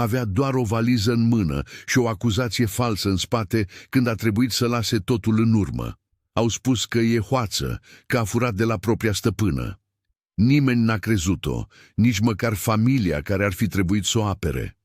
avea doar o valiză în mână și o acuzație falsă în spate când a trebuit să lase totul în urmă. Au spus că e hoață, că a furat de la propria stăpână. Nimeni n-a crezut-o, nici măcar familia care ar fi trebuit să o apere.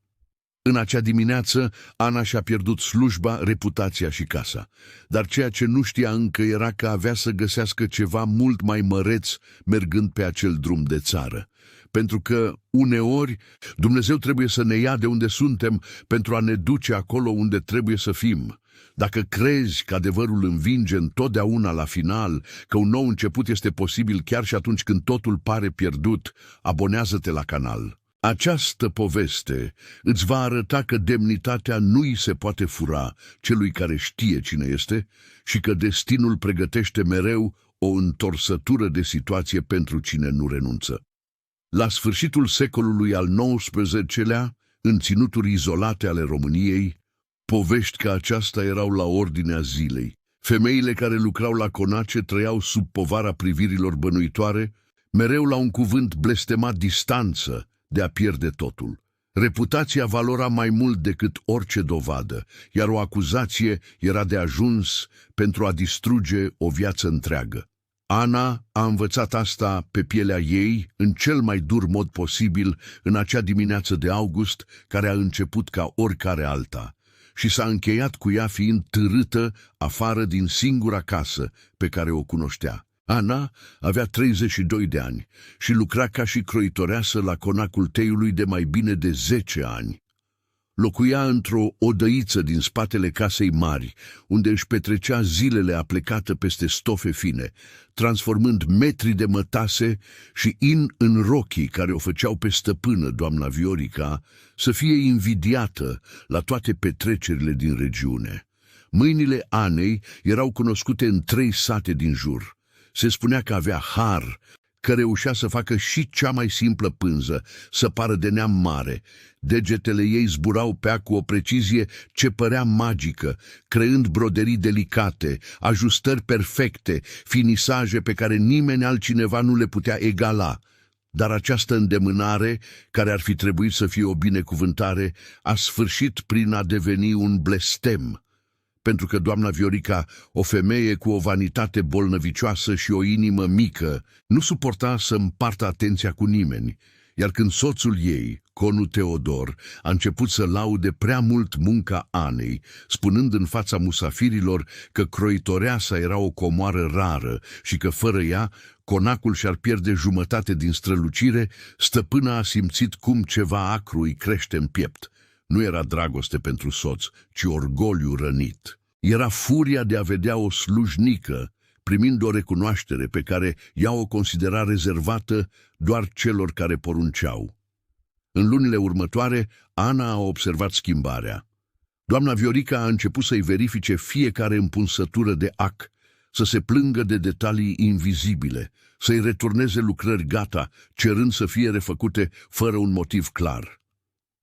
În acea dimineață, Ana și-a pierdut slujba, reputația și casa. Dar ceea ce nu știa încă era că avea să găsească ceva mult mai măreț mergând pe acel drum de țară. Pentru că, uneori, Dumnezeu trebuie să ne ia de unde suntem pentru a ne duce acolo unde trebuie să fim. Dacă crezi că adevărul învinge întotdeauna la final, că un nou început este posibil chiar și atunci când totul pare pierdut, abonează-te la canal. Această poveste îți va arăta că demnitatea nu îi se poate fura celui care știe cine este și că destinul pregătește mereu o întorsătură de situație pentru cine nu renunță. La sfârșitul secolului al XIX-lea, în ținuturi izolate ale României, povești ca aceasta erau la ordinea zilei. Femeile care lucrau la conace trăiau sub povara privirilor bănuitoare, mereu la un cuvânt blestemat distanță de a pierde totul. Reputația valora mai mult decât orice dovadă, iar o acuzație era de ajuns pentru a distruge o viață întreagă. Ana a învățat asta pe pielea ei, în cel mai dur mod posibil, în acea dimineață de august, care a început ca oricare alta, și s-a încheiat cu ea fiind târâtă afară din singura casă pe care o cunoștea. Ana avea 32 de ani și lucra ca și croitoreasă la conacul teiului de mai bine de 10 ani. Locuia într-o odăiță din spatele casei mari, unde își petrecea zilele aplecată peste stofe fine, transformând metri de mătase și in în rochii care o făceau pe stăpână, doamna Viorica, să fie invidiată la toate petrecerile din regiune. Mâinile Anei erau cunoscute în 3 sate din jur. Se spunea că avea har, că reușea să facă și cea mai simplă pânză, să pară de neam mare. Degetele ei zburau pe ea cu o precizie ce părea magică, creând broderii delicate, ajustări perfecte, finisaje pe care nimeni altcineva nu le putea egala. Dar această îndemânare, care ar fi trebuit să fie o binecuvântare, a sfârșit prin a deveni un blestem. Pentru că doamna Viorica, o femeie cu o vanitate bolnăvicioasă și o inimă mică, nu suporta să împartă atenția cu nimeni, iar când soțul ei, conul Teodor, a început să laude prea mult munca Anei, spunând în fața musafirilor că croitoreasa era o comoară rară și că fără ea conacul și-ar pierde jumătate din strălucire, stăpâna a simțit cum ceva acru îi crește în piept. Nu era dragoste pentru soț, ci orgoliu rănit. Era furia de a vedea o slujnică primind o recunoaștere pe care ea o considera rezervată doar celor care porunceau. În lunile următoare, Ana a observat schimbarea. Doamna Viorica a început să-i verifice fiecare împunsătură de ac, să se plângă de detalii invizibile, să-i returneze lucrări gata, cerând să fie refăcute fără un motiv clar.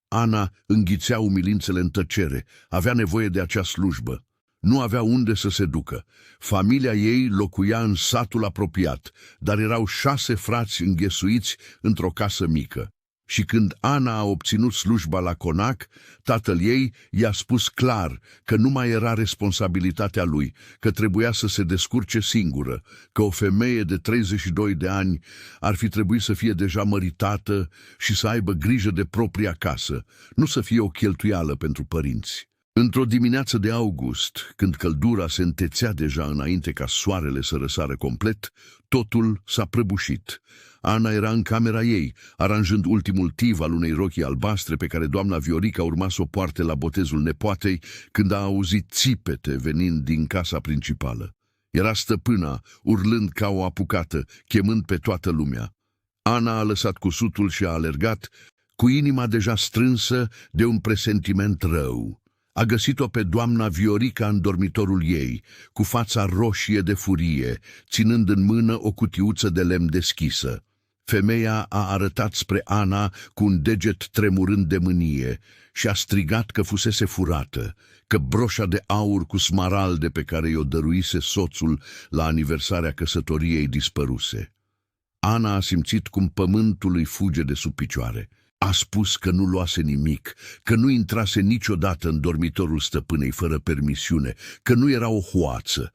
Ana înghițea umilințele în tăcere, avea nevoie de acea slujbă. Nu avea unde să se ducă. Familia ei locuia în satul apropiat, dar erau 6 frați înghesuiți într-o casă mică. Și când Ana a obținut slujba la conac, tatăl ei i-a spus clar că nu mai era responsabilitatea lui, că trebuia să se descurce singură, că o femeie de 32 de ani ar fi trebuit să fie deja măritată și să aibă grijă de propria casă, nu să fie o cheltuială pentru părinți. Într-o dimineață de august, când căldura se întețea deja înainte ca soarele să răsară complet, totul s-a prăbușit. Ana era în camera ei, aranjând ultimul tiv al unei rochii albastre pe care doamna Viorica urma să o poarte la botezul nepoatei, când a auzit țipete venind din casa principală. Era stăpâna, urlând ca o apucată, chemând pe toată lumea. Ana a lăsat cusutul și a alergat, cu inima deja strânsă de un presentiment rău. A găsit-o pe doamna Viorica în dormitorul ei, cu fața roșie de furie, ținând în mână o cutiuță de lemn deschisă. Femeia a arătat spre Ana cu un deget tremurând de mânie și a strigat că fusese furată, că broșa de aur cu smaralde pe care i-o dăruise soțul la aniversarea căsătoriei dispăruse. Ana a simțit cum pământul îi fuge de sub picioare. A spus că nu luase nimic, că nu intrase niciodată în dormitorul stăpânei fără permisiune, că nu era o hoață.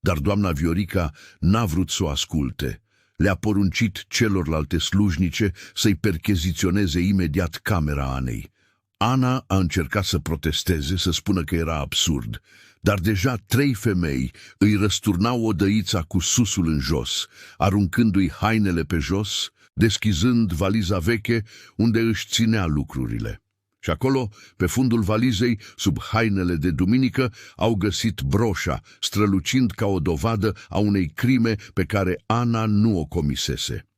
Dar doamna Viorica n-a vrut să o asculte. Le-a poruncit celorlalte slujnice să-i percheziționeze imediat camera Anei. Ana a încercat să protesteze, să spună că era absurd, dar deja 3 femei îi răsturnau odăița cu susul în jos, aruncându-i hainele pe jos, deschizând valiza veche unde își ținea lucrurile. Și acolo, pe fundul valizei, sub hainele de duminică, au găsit broșa, strălucind ca o dovadă a unei crime pe care Ana nu o comisese.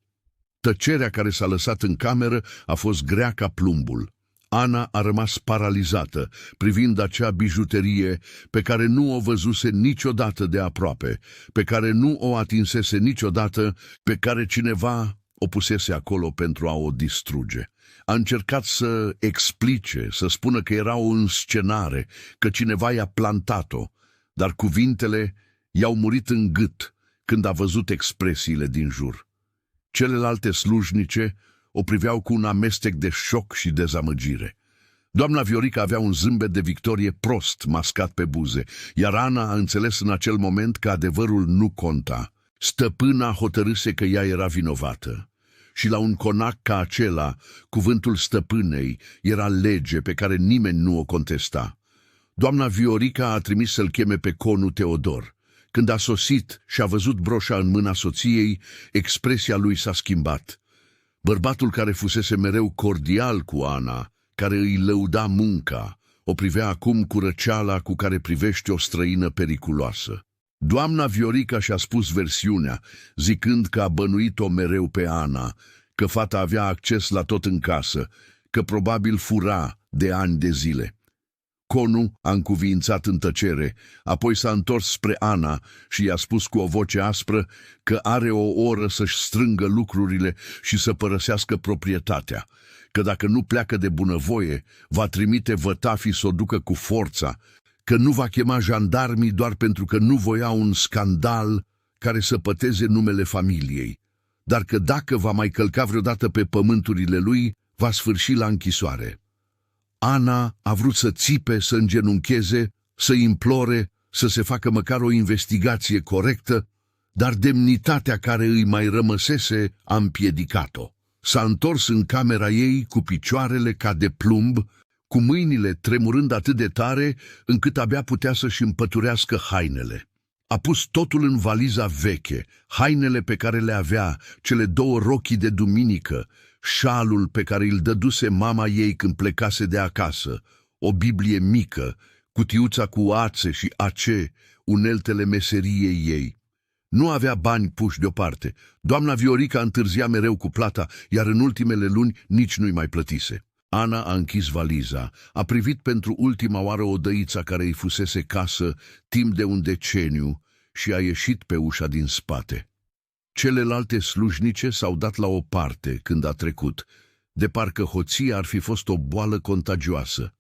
Tăcerea care s-a lăsat în cameră a fost grea ca plumbul. Ana a rămas paralizată, privind acea bijuterie pe care nu o văzuse niciodată de aproape, pe care nu o atinsese niciodată, pe care cineva o pusese acolo pentru a o distruge. A încercat să explice, să spună că era o înscenare, că cineva i-a plantat-o, dar cuvintele i-au murit în gât când a văzut expresiile din jur. Celelalte slujnice o priveau cu un amestec de șoc și dezamăgire. Doamna Viorica avea un zâmbet de victorie prost mascat pe buze, iar Ana a înțeles în acel moment că adevărul nu conta. Stăpâna hotărâse că ea era vinovată. Și la un conac ca acela, cuvântul stăpânei era lege pe care nimeni nu o contesta. Doamna Viorica a trimis să-l cheme pe conul Teodor. Când a sosit și a văzut broșa în mâna soției, expresia lui s-a schimbat. Bărbatul care fusese mereu cordial cu Ana, care îi lăuda munca, o privea acum cu răceala cu care privește o străină periculoasă. Doamna Viorica și-a spus versiunea, zicând că a bănuit-o mereu pe Ana, că fata avea acces la tot în casă, că probabil fura de ani de zile. Conul a încuviințat în tăcere, apoi s-a întors spre Ana și i-a spus cu o voce aspră că are o oră să-și strângă lucrurile și să părăsească proprietatea, că dacă nu pleacă de bunăvoie, va trimite vătafii să o ducă cu forța, că nu va chema jandarmii doar pentru că nu voia un scandal care să păteze numele familiei, dar că dacă va mai călca vreodată pe pământurile lui, va sfârși la închisoare. Ana a vrut să țipe, să îngenuncheze, să implore, să se facă măcar o investigație corectă, dar demnitatea care îi mai rămăsese a împiedicat-o. S-a întors în camera ei cu picioarele ca de plumb, cu mâinile tremurând atât de tare încât abia putea să-și împăturească hainele. A pus totul în valiza veche, hainele pe care le avea, cele 2 rochii de duminică, șalul pe care îl dăduse mama ei când plecase de acasă, o Biblie mică, cutiuța cu ațe și ace, uneltele meseriei ei. Nu avea bani puși deoparte. Doamna Viorica întârzia mereu cu plata, iar în ultimele luni nici nu-i mai plătise. Ana a închis valiza, a privit pentru ultima oară odăița care îi fusese casă timp de un deceniu și a ieșit pe ușa din spate. Celelalte slujnice s-au dat la o parte când a trecut, de parcă hoția ar fi fost o boală contagioasă.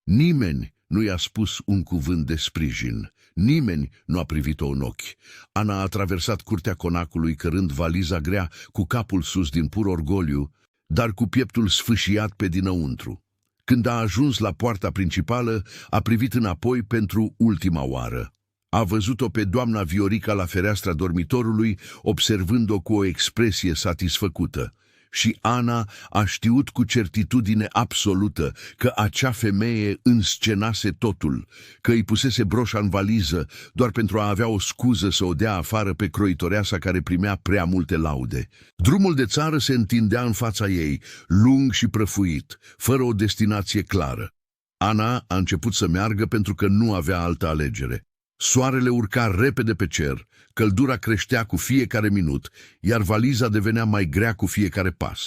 Nimeni nu i-a spus un cuvânt de sprijin, nimeni nu a privit-o în ochi. Ana a traversat curtea conacului cărând valiza grea, cu capul sus din pur orgoliu, dar cu pieptul sfâșiat pe dinăuntru. Când a ajuns la poarta principală, a privit înapoi pentru ultima oară. A văzut-o pe doamna Viorica la fereastra dormitorului, observând-o cu o expresie satisfăcută. Și Ana a știut cu certitudine absolută că acea femeie înscenase totul, că îi pusese broșa în valiză doar pentru a avea o scuză să o dea afară pe croitoreasa care primea prea multe laude. Drumul de țară se întindea în fața ei, lung și prăfuit, fără o destinație clară. Ana a început să meargă pentru că nu avea altă alegere. Soarele urca repede pe cer, căldura creștea cu fiecare minut, iar valiza devenea mai grea cu fiecare pas.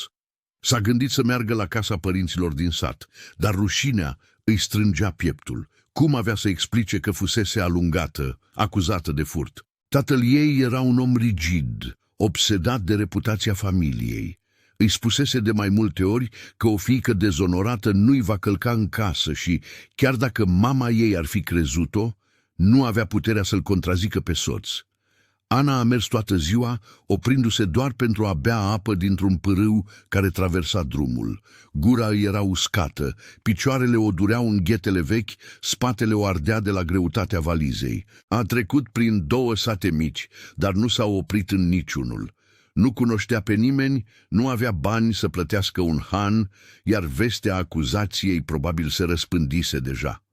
S-a gândit să meargă la casa părinților din sat, dar rușinea îi strângea pieptul. Cum avea să explice că fusese alungată, acuzată de furt? Tatăl ei era un om rigid, obsedat de reputația familiei. Îi spusese de mai multe ori că o fiică dezonorată nu-i va călca în casă și, chiar dacă mama ei ar fi crezut-o, nu avea puterea să-l contrazică pe soț. Ana a mers toată ziua, oprindu-se doar pentru a bea apă dintr-un pârâu care traversa drumul. Gura îi era uscată, picioarele o dureau în ghetele vechi, spatele o ardea de la greutatea valizei. A trecut prin 2 sate mici, dar nu s-a oprit în niciunul. Nu cunoștea pe nimeni, nu avea bani să plătească un han, iar vestea acuzației probabil se răspândise deja.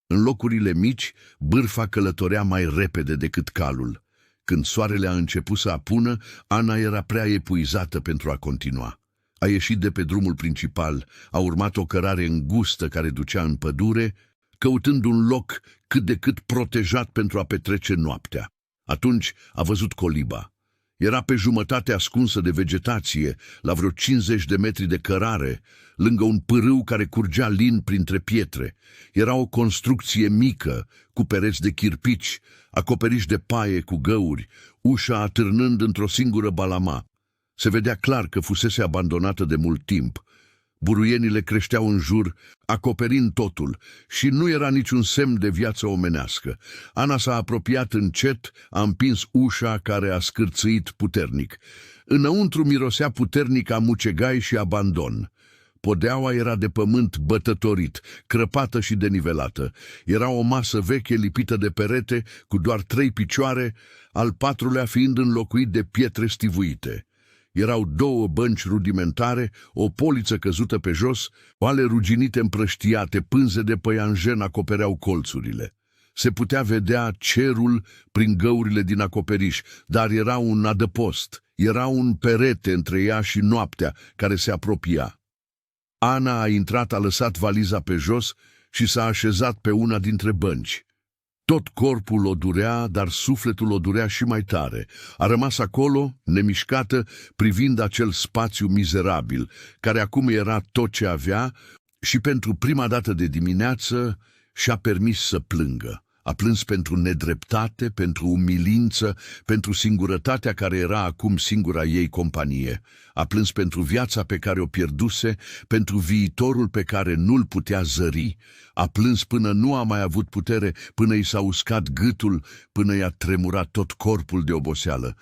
În locurile mici, bârfa călătorea mai repede decât calul. Când soarele a început să apună, Ana era prea epuizată pentru a continua. A ieșit de pe drumul principal, a urmat o cărare îngustă care ducea în pădure, căutând un loc cât de cât protejat pentru a petrece noaptea. Atunci a văzut coliba. Era pe jumătate ascunsă de vegetație, la vreo 50 de metri de cărare, lângă un pârâu care curgea lin printre pietre. Era o construcție mică, cu pereți de chirpici, acoperiși de paie cu găuri, ușa atârnând într-o singură balama. Se vedea clar că fusese abandonată de mult timp. Buruienile creșteau în jur, acoperind totul, și nu era niciun semn de viață omenească. Ana s-a apropiat încet, a împins ușa care a scârțâit puternic. Înăuntru mirosea puternic a mucegai și abandon. Podeaua era de pământ bătătorit, crăpată și denivelată. Era o masă veche lipită de perete, cu doar 3 picioare, al 4-lea fiind înlocuit de pietre stivuite. Erau 2 bănci rudimentare, o poliță căzută pe jos, oale ruginite împrăștiate, pânze de păianjen acopereau colțurile. Se putea vedea cerul prin găurile din acoperiș, dar era un adăpost, era un perete între ea și noaptea care se apropia. Ana a intrat, a lăsat valiza pe jos și s-a așezat pe una dintre bănci. Tot corpul o durea, dar sufletul o durea și mai tare. A rămas acolo, nemișcată, privind acel spațiu mizerabil, care acum era tot ce avea, și pentru prima dată de dimineață și-a permis să plângă. A plâns pentru nedreptate, pentru umilință, pentru singurătatea care era acum singura ei companie. A plâns pentru viața pe care o pierduse, pentru viitorul pe care nu-l putea zări. A plâns până nu a mai avut putere, până i s-a uscat gâtul, până i-a tremurat tot corpul de oboseală.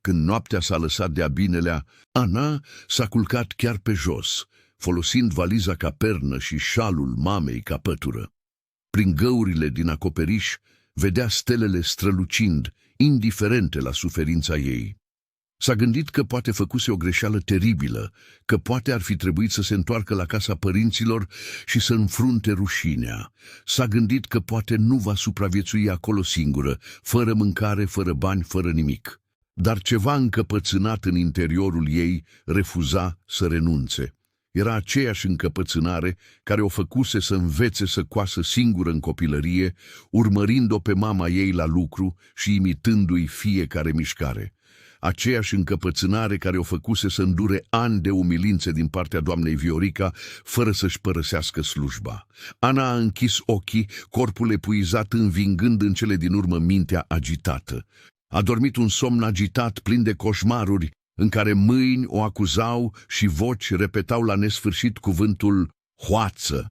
Când noaptea s-a lăsat de-a binelea, Ana s-a culcat chiar pe jos, folosind valiza ca pernă și șalul mamei ca pătură. Prin găurile din acoperiș vedea stelele strălucind, indiferente la suferința ei. S-a gândit că poate făcuse o greșeală teribilă, că poate ar fi trebuit să se întoarcă la casa părinților și să înfrunte rușinea. S-a gândit că poate nu va supraviețui acolo singură, fără mâncare, fără bani, fără nimic. Dar ceva încăpățânat în interiorul ei refuza să renunțe. Era aceeași încăpățânare care o făcuse să învețe să coasă singură în copilărie, urmărind-o pe mama ei la lucru și imitându-i fiecare mișcare. Aceeași încăpățânare care o făcuse să îndure ani de umilințe din partea doamnei Viorica, fără să-și părăsească slujba. Ana a închis ochii, corpul epuizat învingând în cele din urmă mintea agitată. A dormit un somn agitat, plin de coșmaruri, în care mâini o acuzau și voci repetau la nesfârșit cuvântul hoață.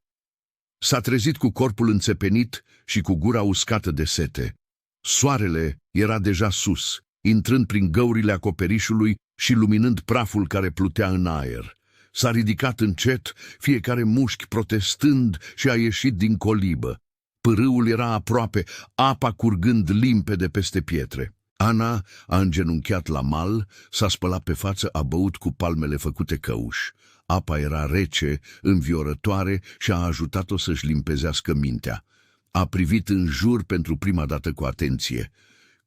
S-a trezit cu corpul înțepenit și cu gura uscată de sete. Soarele era deja sus, intrând prin găurile acoperișului și luminând praful care plutea în aer. S-a ridicat încet, fiecare mușchi protestând, și a ieșit din colibă. Pârâul era aproape, apa curgând limpede peste pietre. Ana a îngenunchiat la mal, s-a spălat pe față, a băut cu palmele făcute căuș. Apa era rece, înviorătoare și a ajutat-o să-și limpezească mintea. A privit în jur pentru prima dată cu atenție.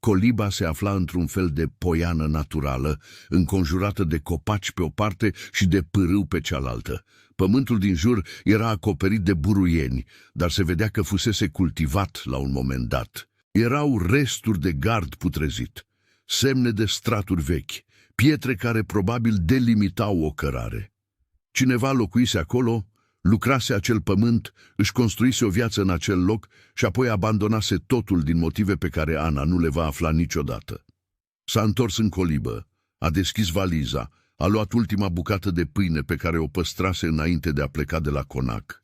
Coliba se afla într-un fel de poiană naturală, înconjurată de copaci pe o parte și de pârâu pe cealaltă. Pământul din jur era acoperit de buruieni, dar se vedea că fusese cultivat la un moment dat. Erau resturi de gard putrezit, semne de straturi vechi, pietre care probabil delimitau o cărare. Cineva locuise acolo, lucrase acel pământ, își construise o viață în acel loc și apoi abandonase totul din motive pe care Ana nu le va afla niciodată. S-a întors în colibă, a deschis valiza, a luat ultima bucată de pâine pe care o păstrase înainte de a pleca de la conac.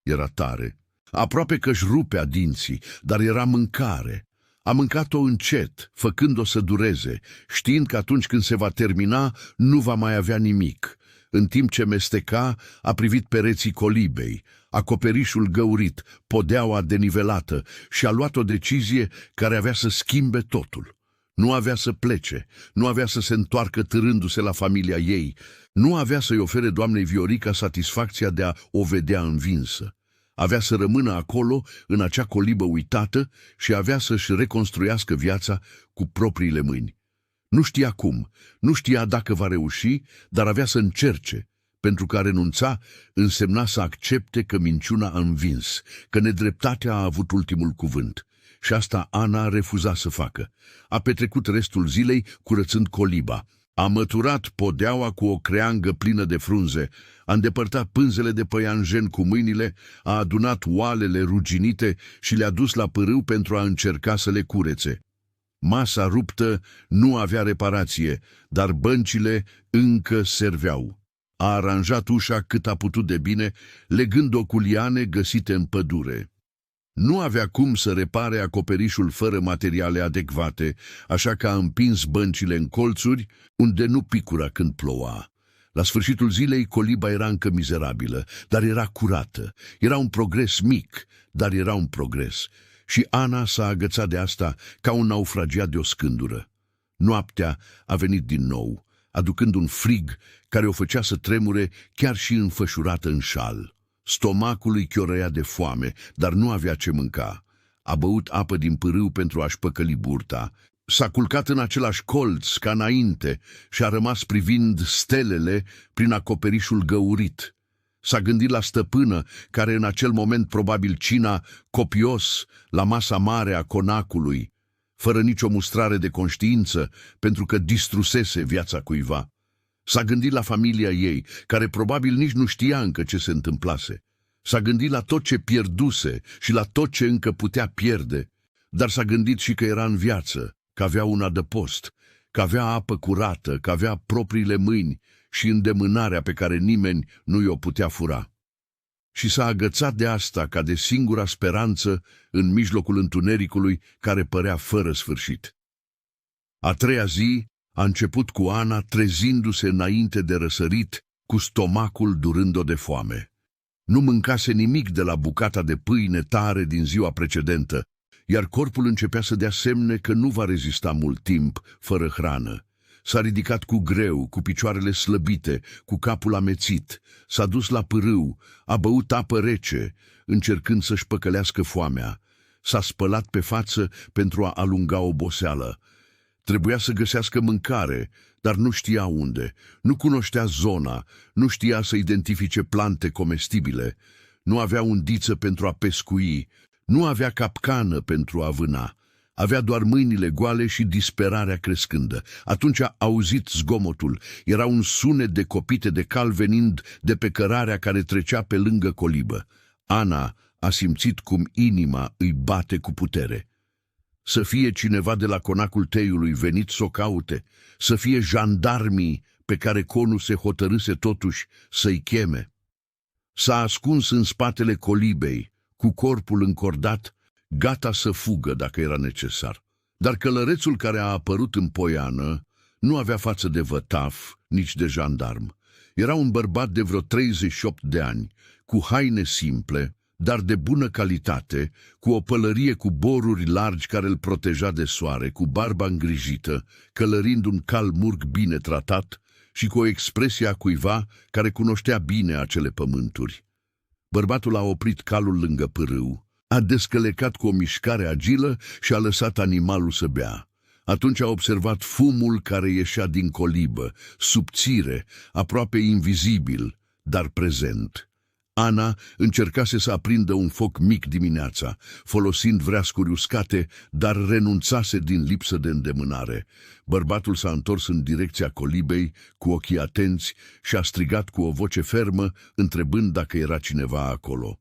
Era tare. Aproape că își rupea dinții, dar era mâncare. A mâncat-o încet, făcând-o să dureze, știind că atunci când se va termina, nu va mai avea nimic. În timp ce mesteca, a privit pereții colibei, acoperișul găurit, podeaua denivelată și a luat o decizie care avea să schimbe totul. Nu avea să plece, nu avea să se întoarcă târându-se la familia ei, nu avea să-i ofere doamnei Viorica satisfacția de a o vedea învinsă. Avea să rămână acolo, în acea colibă uitată, și avea să-și reconstruiască viața cu propriile mâini. Nu știa cum, nu știa dacă va reuși, dar avea să încerce, pentru că a renunța însemna să accepte că minciuna a învins, că nedreptatea a avut ultimul cuvânt. Și asta Ana refuza să facă. A petrecut restul zilei curățând coliba. A măturat podeaua cu o creangă plină de frunze, a îndepărtat pânzele de păianjen cu mâinile, a adunat oalele ruginite și le-a dus la pârâu pentru a încerca să le curețe. Masa ruptă nu avea reparație, dar băncile încă serveau. A aranjat ușa cât a putut de bine, legând-o cu liane găsite în pădure. Nu avea cum să repare acoperișul fără materiale adecvate, așa că a împins băncile în colțuri, unde nu picura când ploua. La sfârșitul zilei, coliba era încă mizerabilă, dar era curată. Era un progres mic, dar era un progres. Și Ana s-a agățat de asta ca un naufragiat de o scândură. Noaptea a venit din nou, aducând un frig care o făcea să tremure chiar și înfășurată în șal. Stomacul îi chiorăia de foame, dar nu avea ce mânca. A băut apă din pârâu pentru a-și păcăli burta. S-a culcat în același colț ca înainte și a rămas privind stelele prin acoperișul găurit. S-a gândit la stăpână, care în acel moment probabil cina copios la masa mare a conacului, fără nicio mustrare de conștiință, pentru că distrusese viața cuiva. S-a gândit la familia ei, care probabil nici nu știa încă ce se întâmplase. S-a gândit la tot ce pierduse și la tot ce încă putea pierde, dar s-a gândit și că era în viață, că avea un adăpost, că avea apă curată, că avea propriile mâini și îndemânarea pe care nimeni nu i-o putea fura. Și s-a agățat de asta ca de singura speranță în mijlocul întunericului care părea fără sfârșit. A treia zi a început cu Ana trezindu-se înainte de răsărit, cu stomacul durând-o de foame. Nu mâncase nimic de la bucata de pâine tare din ziua precedentă, iar corpul începea să dea semne că nu va rezista mult timp fără hrană. S-a ridicat cu greu, cu picioarele slăbite, cu capul amețit, s-a dus la pârâu, a băut apă rece, încercând să-și păcălească foamea. S-a spălat pe față pentru a alunga oboseală. Trebuia să găsească mâncare, dar nu știa unde, nu cunoștea zona, nu știa să identifice plante comestibile, nu avea undiță pentru a pescui, nu avea capcană pentru a vâna. Avea doar mâinile goale și disperarea crescândă. Atunci a auzit zgomotul. Era un sunet de copite de cal venind de pe cărarea care trecea pe lângă colibă. Ana a simțit cum inima îi bate cu putere. Să fie cineva de la conacul teiului venit să o caute, să fie jandarmii pe care conul se hotărâse totuși să-i cheme. S-a ascuns în spatele colibei, cu corpul încordat, gata să fugă dacă era necesar. Dar călărețul care a apărut în poiană nu avea față de vătaf, nici de jandarm. Era un bărbat de vreo 38 de ani, cu haine simple, dar de bună calitate, cu o pălărie cu boruri largi care îl proteja de soare, cu barba îngrijită, călărind un cal murg bine tratat și cu o expresie a cuiva care cunoștea bine acele pământuri. Bărbatul a oprit calul lângă pârâu, a descălecat cu o mișcare agilă și a lăsat animalul să bea. Atunci a observat fumul care ieșea din colibă, subțire, aproape invizibil, dar prezent. Ana încercase să aprindă un foc mic dimineața, folosind vreascuri uscate, dar renunțase din lipsă de îndemânare. Bărbatul s-a întors în direcția colibei, cu ochii atenți, și a strigat cu o voce fermă, întrebând dacă era cineva acolo.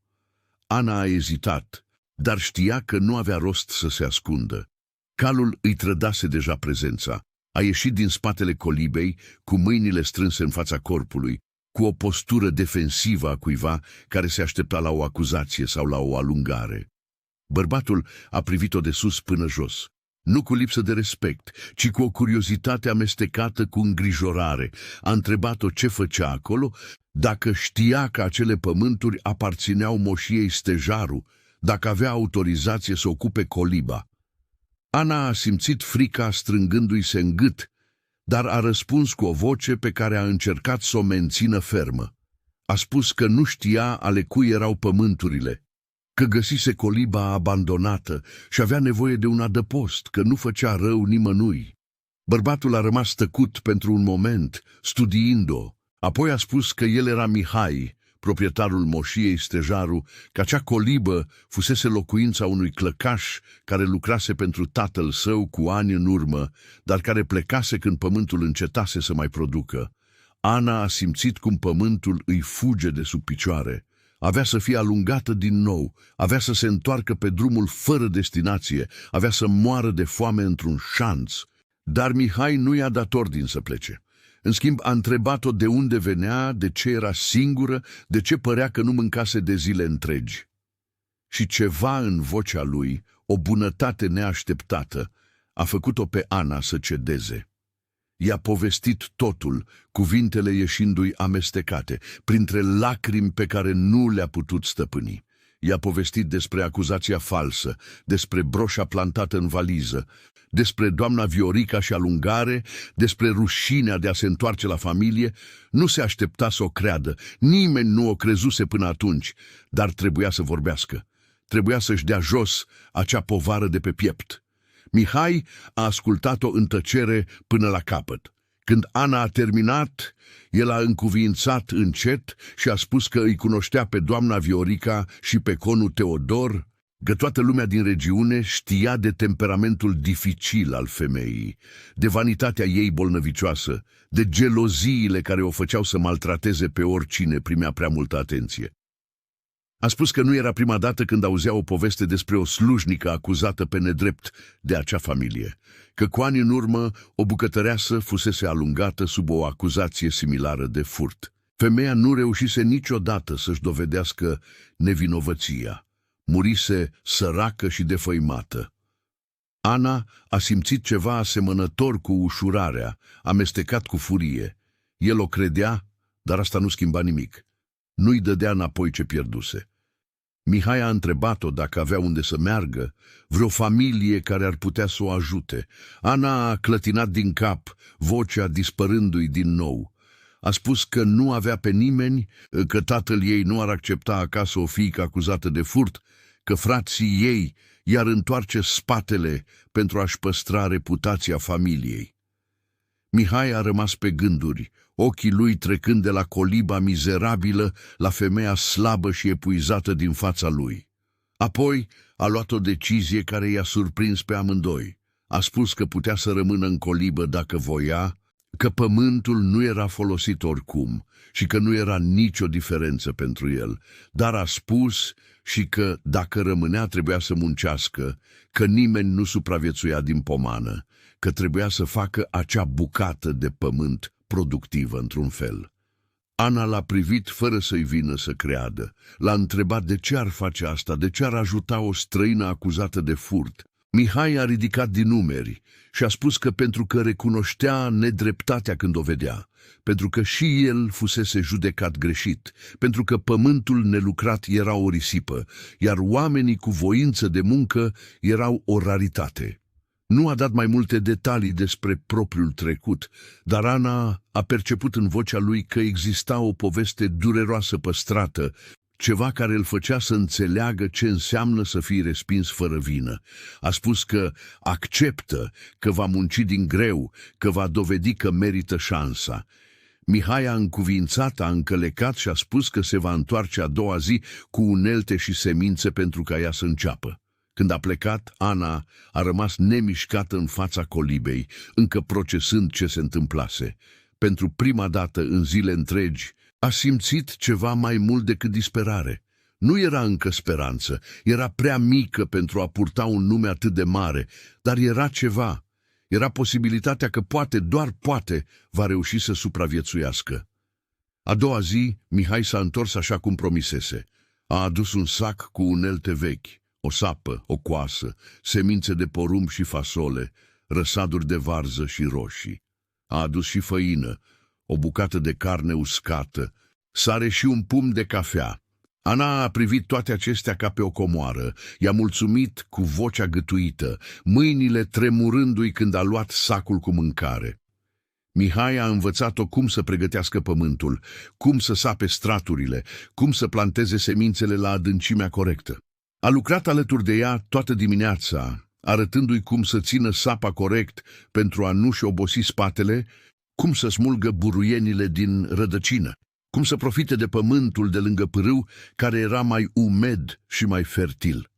Ana a ezitat, dar știa că nu avea rost să se ascundă. Calul îi trădase deja prezența. A ieșit din spatele colibei, cu mâinile strânse în fața corpului, cu o postură defensivă a cuiva care se aștepta la o acuzație sau la o alungare. Bărbatul a privit-o de sus până jos. Nu cu lipsă de respect, ci cu o curiozitate amestecată cu îngrijorare. A întrebat-o ce făcea acolo, dacă știa că acele pământuri aparțineau moșiei Stejaru, dacă avea autorizație să ocupe coliba. Ana a simțit frica strângându-i se în gât, dar a răspuns cu o voce pe care a încercat să o mențină fermă. A spus că nu știa ale cui erau pământurile, că găsise coliba abandonată și avea nevoie de un adăpost, că nu făcea rău nimănui. Bărbatul a rămas tăcut pentru un moment, studiind-o. Apoi a spus că el era Mihai, proprietarul moșiei Stejaru, că acea colibă fusese locuința unui clăcaș care lucrase pentru tatăl său cu ani în urmă, dar care plecase când pământul încetase să mai producă. Ana a simțit cum pământul îi fuge de sub picioare. Avea să fie alungată din nou, avea să se întoarcă pe drumul fără destinație, avea să moară de foame într-un șanț. Dar Mihai nu i-a dat ordin să plece. În schimb, a întrebat-o de unde venea, de ce era singură, de ce părea că nu mâncase de zile întregi. Și ceva în vocea lui, o bunătate neașteptată, a făcut-o pe Ana să cedeze. I-a povestit totul, cuvintele ieșindu-i amestecate, printre lacrimi pe care nu le-a putut stăpâni. I-a povestit despre acuzația falsă, despre broșa plantată în valiză, despre doamna Viorica și alungare, despre rușinea de a se întoarce la familie. Nu se aștepta să o creadă, nimeni nu o crezuse până atunci, dar trebuia să vorbească. Trebuia să-și dea jos acea povară de pe piept. Mihai a ascultat-o în tăcere până la capăt. Când Ana a terminat, el a încuviințat încet și a spus că îi cunoștea pe doamna Viorica și pe conul Teodor, că toată lumea din regiune știa de temperamentul dificil al femeii, de vanitatea ei bolnăvicioasă, de geloziile care o făceau să maltrateze pe oricine primea prea multă atenție. A spus că nu era prima dată când auzea o poveste despre o slujnică acuzată pe nedrept de acea familie, că cu ani în urmă o bucătăreasă fusese alungată sub o acuzație similară de furt. Femeia nu reușise niciodată să-și dovedească nevinovăția. Murise săracă și defăimată. Ana a simțit ceva asemănător cu ușurarea, amestecat cu furie. El o credea, dar asta nu schimba nimic. Nu-i dădea înapoi ce pierduse. Mihai a întrebat-o dacă avea unde să meargă, vreo familie care ar putea să o ajute. Ana a clătinat din cap, vocea dispărându-i din nou. A spus că nu avea pe nimeni, că tatăl ei nu ar accepta acasă o fiică acuzată de furt, că frații ei i-ar întoarce spatele pentru a-și păstra reputația familiei. Mihai a rămas pe gânduri, ochii lui trecând de la coliba mizerabilă la femeia slabă și epuizată din fața lui. Apoi a luat o decizie care i-a surprins pe amândoi. A spus că putea să rămână în colibă dacă voia, că pământul nu era folosit oricum și că nu era nicio diferență pentru el, dar a spus și că, dacă rămânea, trebuia să muncească, că nimeni nu supraviețuia din pomană, că trebuia să facă acea bucată de pământ productivă într-un fel. Ana l-a privit fără să-i vină să creadă. L-a întrebat de ce ar face asta, de ce ar ajuta o străină acuzată de furt. Mihai a ridicat din numeri și a spus că pentru că recunoștea nedreptatea când o vedea, pentru că și el fusese judecat greșit, pentru că pământul nelucrat era o risipă, iar oamenii cu voință de muncă erau o raritate. Nu a dat mai multe detalii despre propriul trecut, dar Ana a perceput în vocea lui că exista o poveste dureroasă păstrată, ceva care îl făcea să înțeleagă ce înseamnă să fii respins fără vină. A spus că acceptă, că va munci din greu, că va dovedi că merită șansa. Mihai a încuvințat, a încălecat și a spus că se va întoarce a doua zi cu unelte și semințe pentru ca ea să înceapă. Când a plecat, Ana a rămas nemișcată în fața colibei, încă procesând ce se întâmplase. Pentru prima dată în zile întregi, a simțit ceva mai mult decât disperare. Nu era încă speranță, era prea mică pentru a purta un nume atât de mare, dar era ceva. Era posibilitatea că poate, doar poate, va reuși să supraviețuiască. A doua zi, Mihai s-a întors așa cum promisese. A adus un sac cu unelte vechi, o sapă, o coasă, semințe de porumb și fasole, răsaduri de varză și roșii. A adus și făină, o bucată de carne uscată, sare și un pumn de cafea. Ana a privit toate acestea ca pe o comoară, i-a mulțumit cu vocea gâtuită, mâinile tremurându-i când a luat sacul cu mâncare. Mihai a învățat-o cum să pregătească pământul, cum să sape straturile, cum să planteze semințele la adâncimea corectă. A lucrat alături de ea toată dimineața, arătându-i cum să țină sapa corect pentru a nu-și obosi spatele, cum să smulgă buruienile din rădăcină, cum să profite de pământul de lângă pârâu, care era mai umed și mai fertil.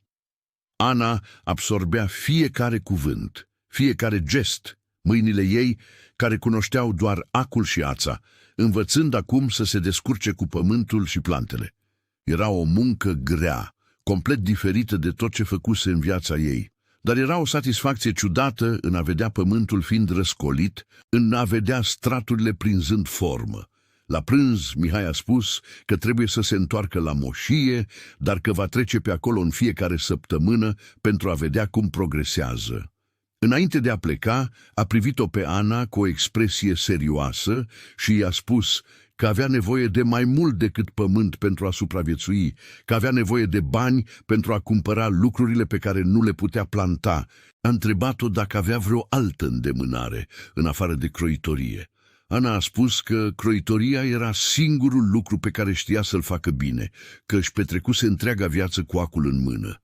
Ana absorbea fiecare cuvânt, fiecare gest, mâinile ei, care cunoșteau doar acul și ața, învățând acum să se descurce cu pământul și plantele. Era o muncă grea, complet diferită de tot ce făcuse în viața ei, dar era o satisfacție ciudată în a vedea pământul fiind răscolit, în a vedea straturile prinzând formă. La prânz, Mihai a spus că trebuie să se întoarcă la moșie, dar că va trece pe acolo în fiecare săptămână pentru a vedea cum progresează. Înainte de a pleca, a privit-o pe Ana cu o expresie serioasă și i-a spus că avea nevoie de mai mult decât pământ pentru a supraviețui, că avea nevoie de bani pentru a cumpăra lucrurile pe care nu le putea planta. A întrebat-o dacă avea vreo altă îndemânare, în afară de croitorie. Ana a spus că croitoria era singurul lucru pe care știa să-l facă bine, că își petrecuse întreaga viață cu acul în mână.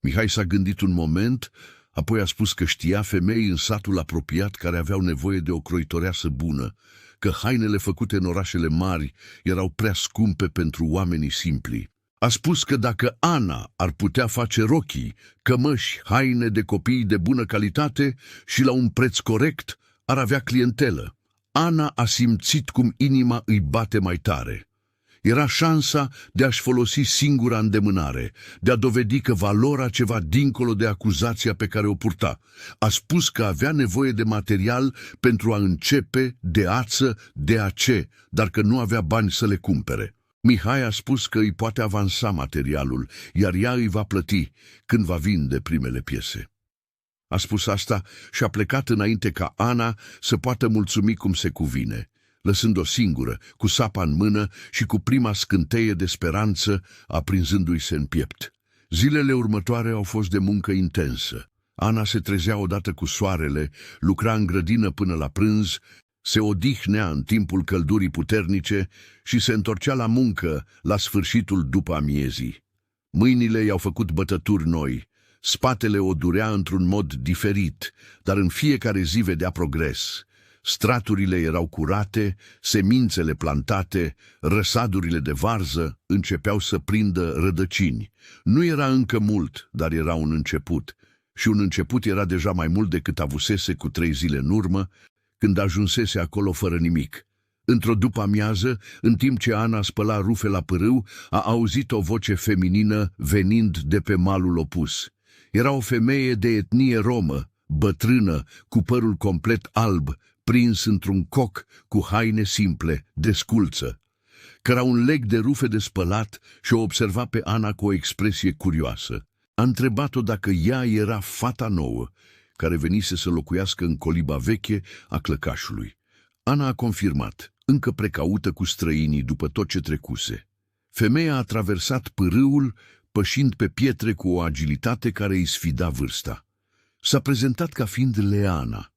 Mihai s-a gândit un moment, apoi a spus că știa femei în satul apropiat care aveau nevoie de o croitoreasă bună, că hainele făcute în orașele mari erau prea scumpe pentru oamenii simpli. A spus că dacă Ana ar putea face rochii, cămăși, haine de copii de bună calitate și la un preț corect, ar avea clientelă. Ana a simțit cum inima îi bate mai tare. Era șansa de a-și folosi singura îndemânare, de a dovedi că valora ceva dincolo de acuzația pe care o purta. A spus că avea nevoie de material pentru a începe, de ață, de ace, dar că nu avea bani să le cumpere. Mihai a spus că îi poate avansa materialul, iar ea îi va plăti când va vinde primele piese. A spus asta și a plecat înainte ca Ana să poată mulțumi cum se cuvine, lăsând-o singură, cu sapa în mână și cu prima scânteie de speranță aprinzându-i se în piept. Zilele următoare au fost de muncă intensă. Ana se trezea odată cu soarele, lucra în grădină până la prânz, se odihnea în timpul căldurii puternice și se întorcea la muncă la sfârșitul după amiezii. Mâinile i-au făcut bătături noi, spatele o durea într-un mod diferit, dar în fiecare zi vedea progres. Straturile erau curate, semințele plantate, răsadurile de varză începeau să prindă rădăcini. Nu era încă mult, dar era un început. Și un început era deja mai mult decât avusese cu 3 zile în urmă, când ajunsese acolo fără nimic. Într-o după-amiază, în timp ce Ana spăla rufe la pârâu, a auzit o voce feminină venind de pe malul opus. Era o femeie de etnie romă, bătrână, cu părul complet alb, prins într-un coc cu haine simple, desculță. Căra un leg de rufe de spălat și o observa pe Ana cu o expresie curioasă. A întrebat-o dacă ea era fata nouă, care venise să locuiască în coliba veche a clăcașului. Ana a confirmat, încă precaută cu străinii după tot ce trecuse. Femeia a traversat pârâul, pășind pe pietre cu o agilitate care îi sfida vârsta. S-a prezentat ca fiind Leana.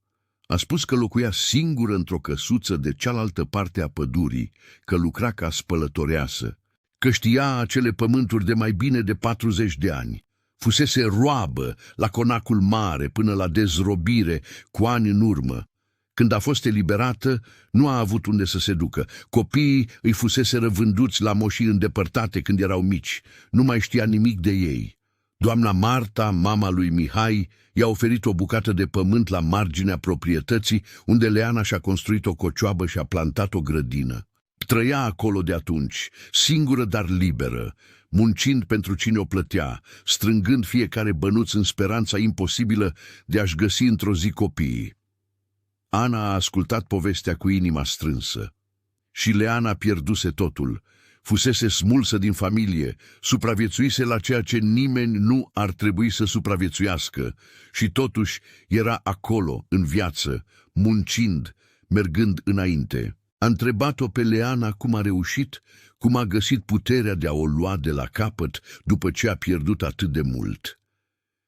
A spus că locuia singură într-o căsuță de cealaltă parte a pădurii, că lucra ca spălătoreasă, că știa acele pământuri de mai bine de 40 de ani. Fusese roabă la Conacul Mare până la dezrobire cu ani în urmă. Când a fost eliberată, nu a avut unde să se ducă. Copiii îi fuseseră vânduți la moșii îndepărtate când erau mici. Nu mai știa nimic de ei. Doamna Marta, mama lui Mihai, i-a oferit o bucată de pământ la marginea proprietății, unde Leana și-a construit o cocioabă și a plantat o grădină. Trăia acolo de atunci, singură dar liberă, muncind pentru cine o plătea, strângând fiecare bănuț în speranța imposibilă de a-și găsi într-o zi copiii. Ana a ascultat povestea cu inima strânsă. Și Leana pierduse totul, Fusese smulsă din familie, supraviețuise la ceea ce nimeni nu ar trebui să supraviețuiască și totuși era acolo, în viață, muncind, mergând înainte. A întrebat-o pe Leana cum a reușit, cum a găsit puterea de a o lua de la capăt după ce a pierdut atât de mult.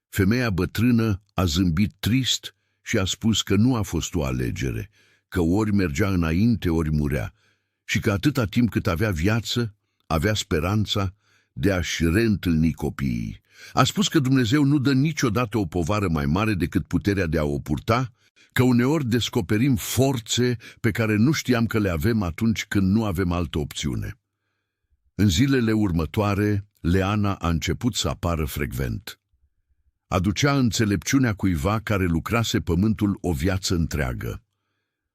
Femeia bătrână a zâmbit trist și a spus că nu a fost o alegere, că ori mergea înainte, ori murea, și că atâta timp cât avea viață, avea speranța de a-și reîntâlni copiii. A spus că Dumnezeu nu dă niciodată o povară mai mare decât puterea de a o purta, că uneori descoperim forțe pe care nu știam că le avem atunci când nu avem altă opțiune. În zilele următoare, Leana a început să apară frecvent. Aducea înțelepciunea cuiva care lucrase pământul o viață întreagă.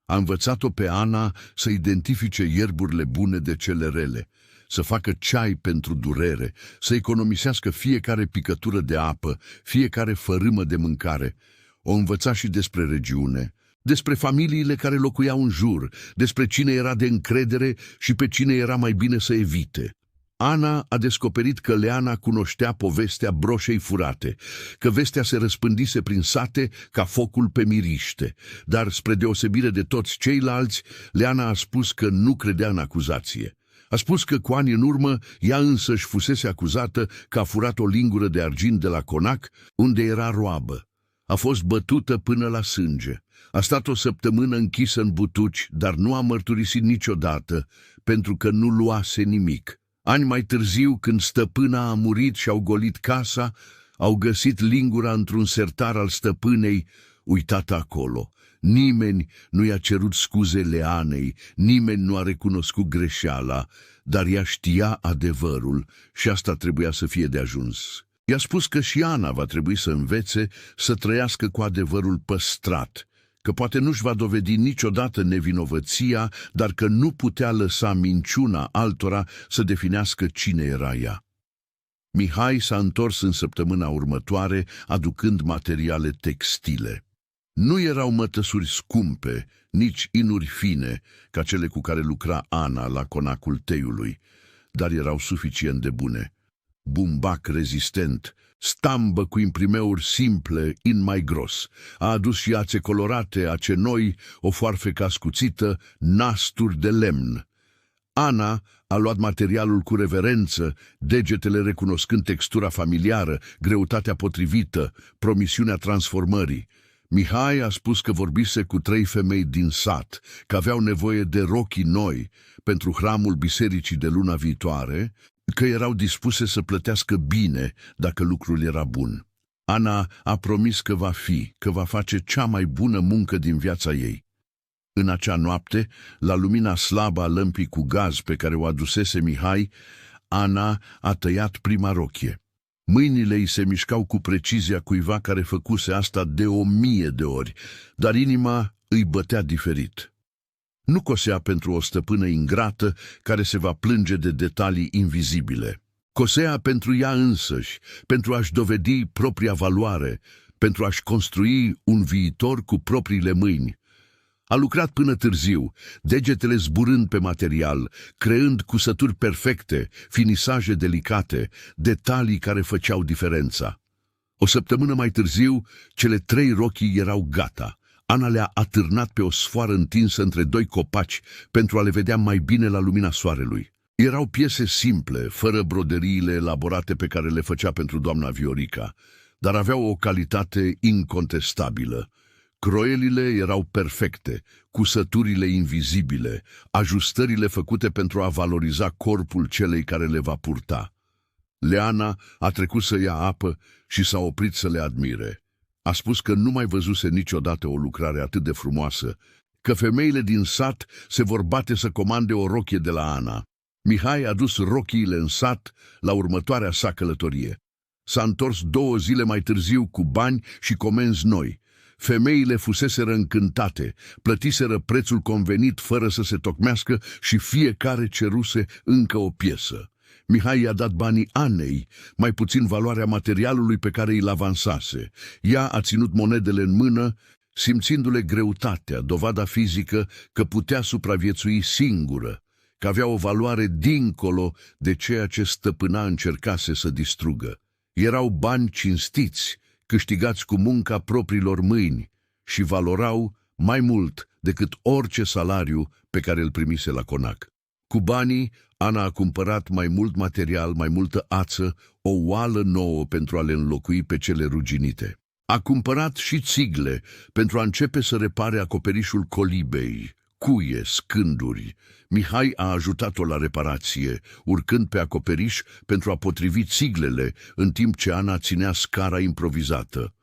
A învățat-o pe Ana să identifice ierburile bune de cele rele, să facă ceai pentru durere, să economisească fiecare picătură de apă, fiecare fărâmă de mâncare. O învăța și despre regiune, despre familiile care locuiau în jur, despre cine era de încredere și pe cine era mai bine să evite. Ana a descoperit că Leana cunoștea povestea broșei furate, că vestea se răspândise prin sate ca focul pe miriște, dar spre deosebire de toți ceilalți, Leana a spus că nu credea în acuzație. A spus că cu ani în urmă ea însăși fusese acuzată că a furat o lingură de argint de la conac, unde era roabă. A fost bătută până la sânge. A stat o săptămână închisă în butuci, dar nu a mărturisit niciodată, pentru că nu luase nimic. Ani mai târziu, când stăpâna a murit și au golit casa, au găsit lingura într-un sertar al stăpânei, uitată acolo. Nimeni nu i-a cerut scuze Leanei, nimeni nu a recunoscut greșeala, dar ea știa adevărul și asta trebuia să fie de ajuns. I-a spus că și Ana va trebui să învețe să trăiască cu adevărul păstrat, că poate nu-și va dovedi niciodată nevinovăția, dar că nu putea lăsa minciuna altora să definească cine era ea. Mihai s-a întors în săptămâna următoare, aducând materiale textile. Nu erau mătăsuri scumpe, nici inuri fine, ca cele cu care lucra Ana la conacul teiului, dar erau suficient de bune. Bumbac rezistent, stambă cu imprimeuri simple, in mai gros. A adus și ațe colorate, ace noi, o foarfecă ascuțită, nasturi de lemn. Ana a luat materialul cu reverență, degetele recunoscând textura familiară, greutatea potrivită, promisiunea transformării. Mihai a spus că vorbise cu 3 femei din sat, că aveau nevoie de rochii noi pentru hramul bisericii de luna viitoare, că erau dispuse să plătească bine dacă lucrul era bun. Ana a promis că va face cea mai bună muncă din viața ei. În acea noapte, la lumina slabă a lămpii cu gaz pe care o adusese Mihai, Ana a tăiat prima rochie. Mâinile îi se mișcau cu precizia cuiva care făcuse asta de 1000 de ori, dar inima îi bătea diferit. Nu cosea pentru o stăpână ingrată care se va plânge de detalii invizibile. Cosea pentru ea însăși, pentru a-și dovedi propria valoare, pentru a-și construi un viitor cu propriile mâini. A lucrat până târziu, degetele zburând pe material, creând cusături perfecte, finisaje delicate, detalii care făceau diferența. O săptămână mai târziu, cele 3 rochii erau gata. Ana le-a atârnat pe o sfoară întinsă între 2 copaci pentru a le vedea mai bine la lumina soarelui. Erau piese simple, fără broderiile elaborate pe care le făcea pentru doamna Viorica, dar aveau o calitate incontestabilă. Croielile erau perfecte, cusăturile invizibile, ajustările făcute pentru a valoriza corpul celei care le va purta. Leana a trecut să ia apă și s-a oprit să le admire. A spus că nu mai văzuse niciodată o lucrare atât de frumoasă, că femeile din sat se vor bate să comande o rochie de la Ana. Mihai a dus rochiile în sat la următoarea sa călătorie. S-a întors 2 zile mai târziu cu bani și comenzi noi. Femeile fuseseră încântate, plătiseră prețul convenit fără să se tocmească și fiecare ceruse încă o piesă. Mihai i-a dat banii Anei, mai puțin valoarea materialului pe care îl avansase. Ea a ținut monedele în mână, simțindu-le greutatea, dovada fizică că putea supraviețui singură, că avea o valoare dincolo de ceea ce stăpâna încercase să distrugă. Erau bani cinstiți, câștigați cu munca propriilor mâini și valorau mai mult decât orice salariu pe care îl primise la conac. Cu banii, Ana a cumpărat mai mult material, mai multă ață, o oală nouă pentru a le înlocui pe cele ruginite. A cumpărat și țigle pentru a începe să repare acoperișul colibei, cuie, scânduri. Mihai a ajutat-o la reparație, urcând pe acoperiș pentru a potrivi țiglele, în timp ce Ana ținea scara improvizată.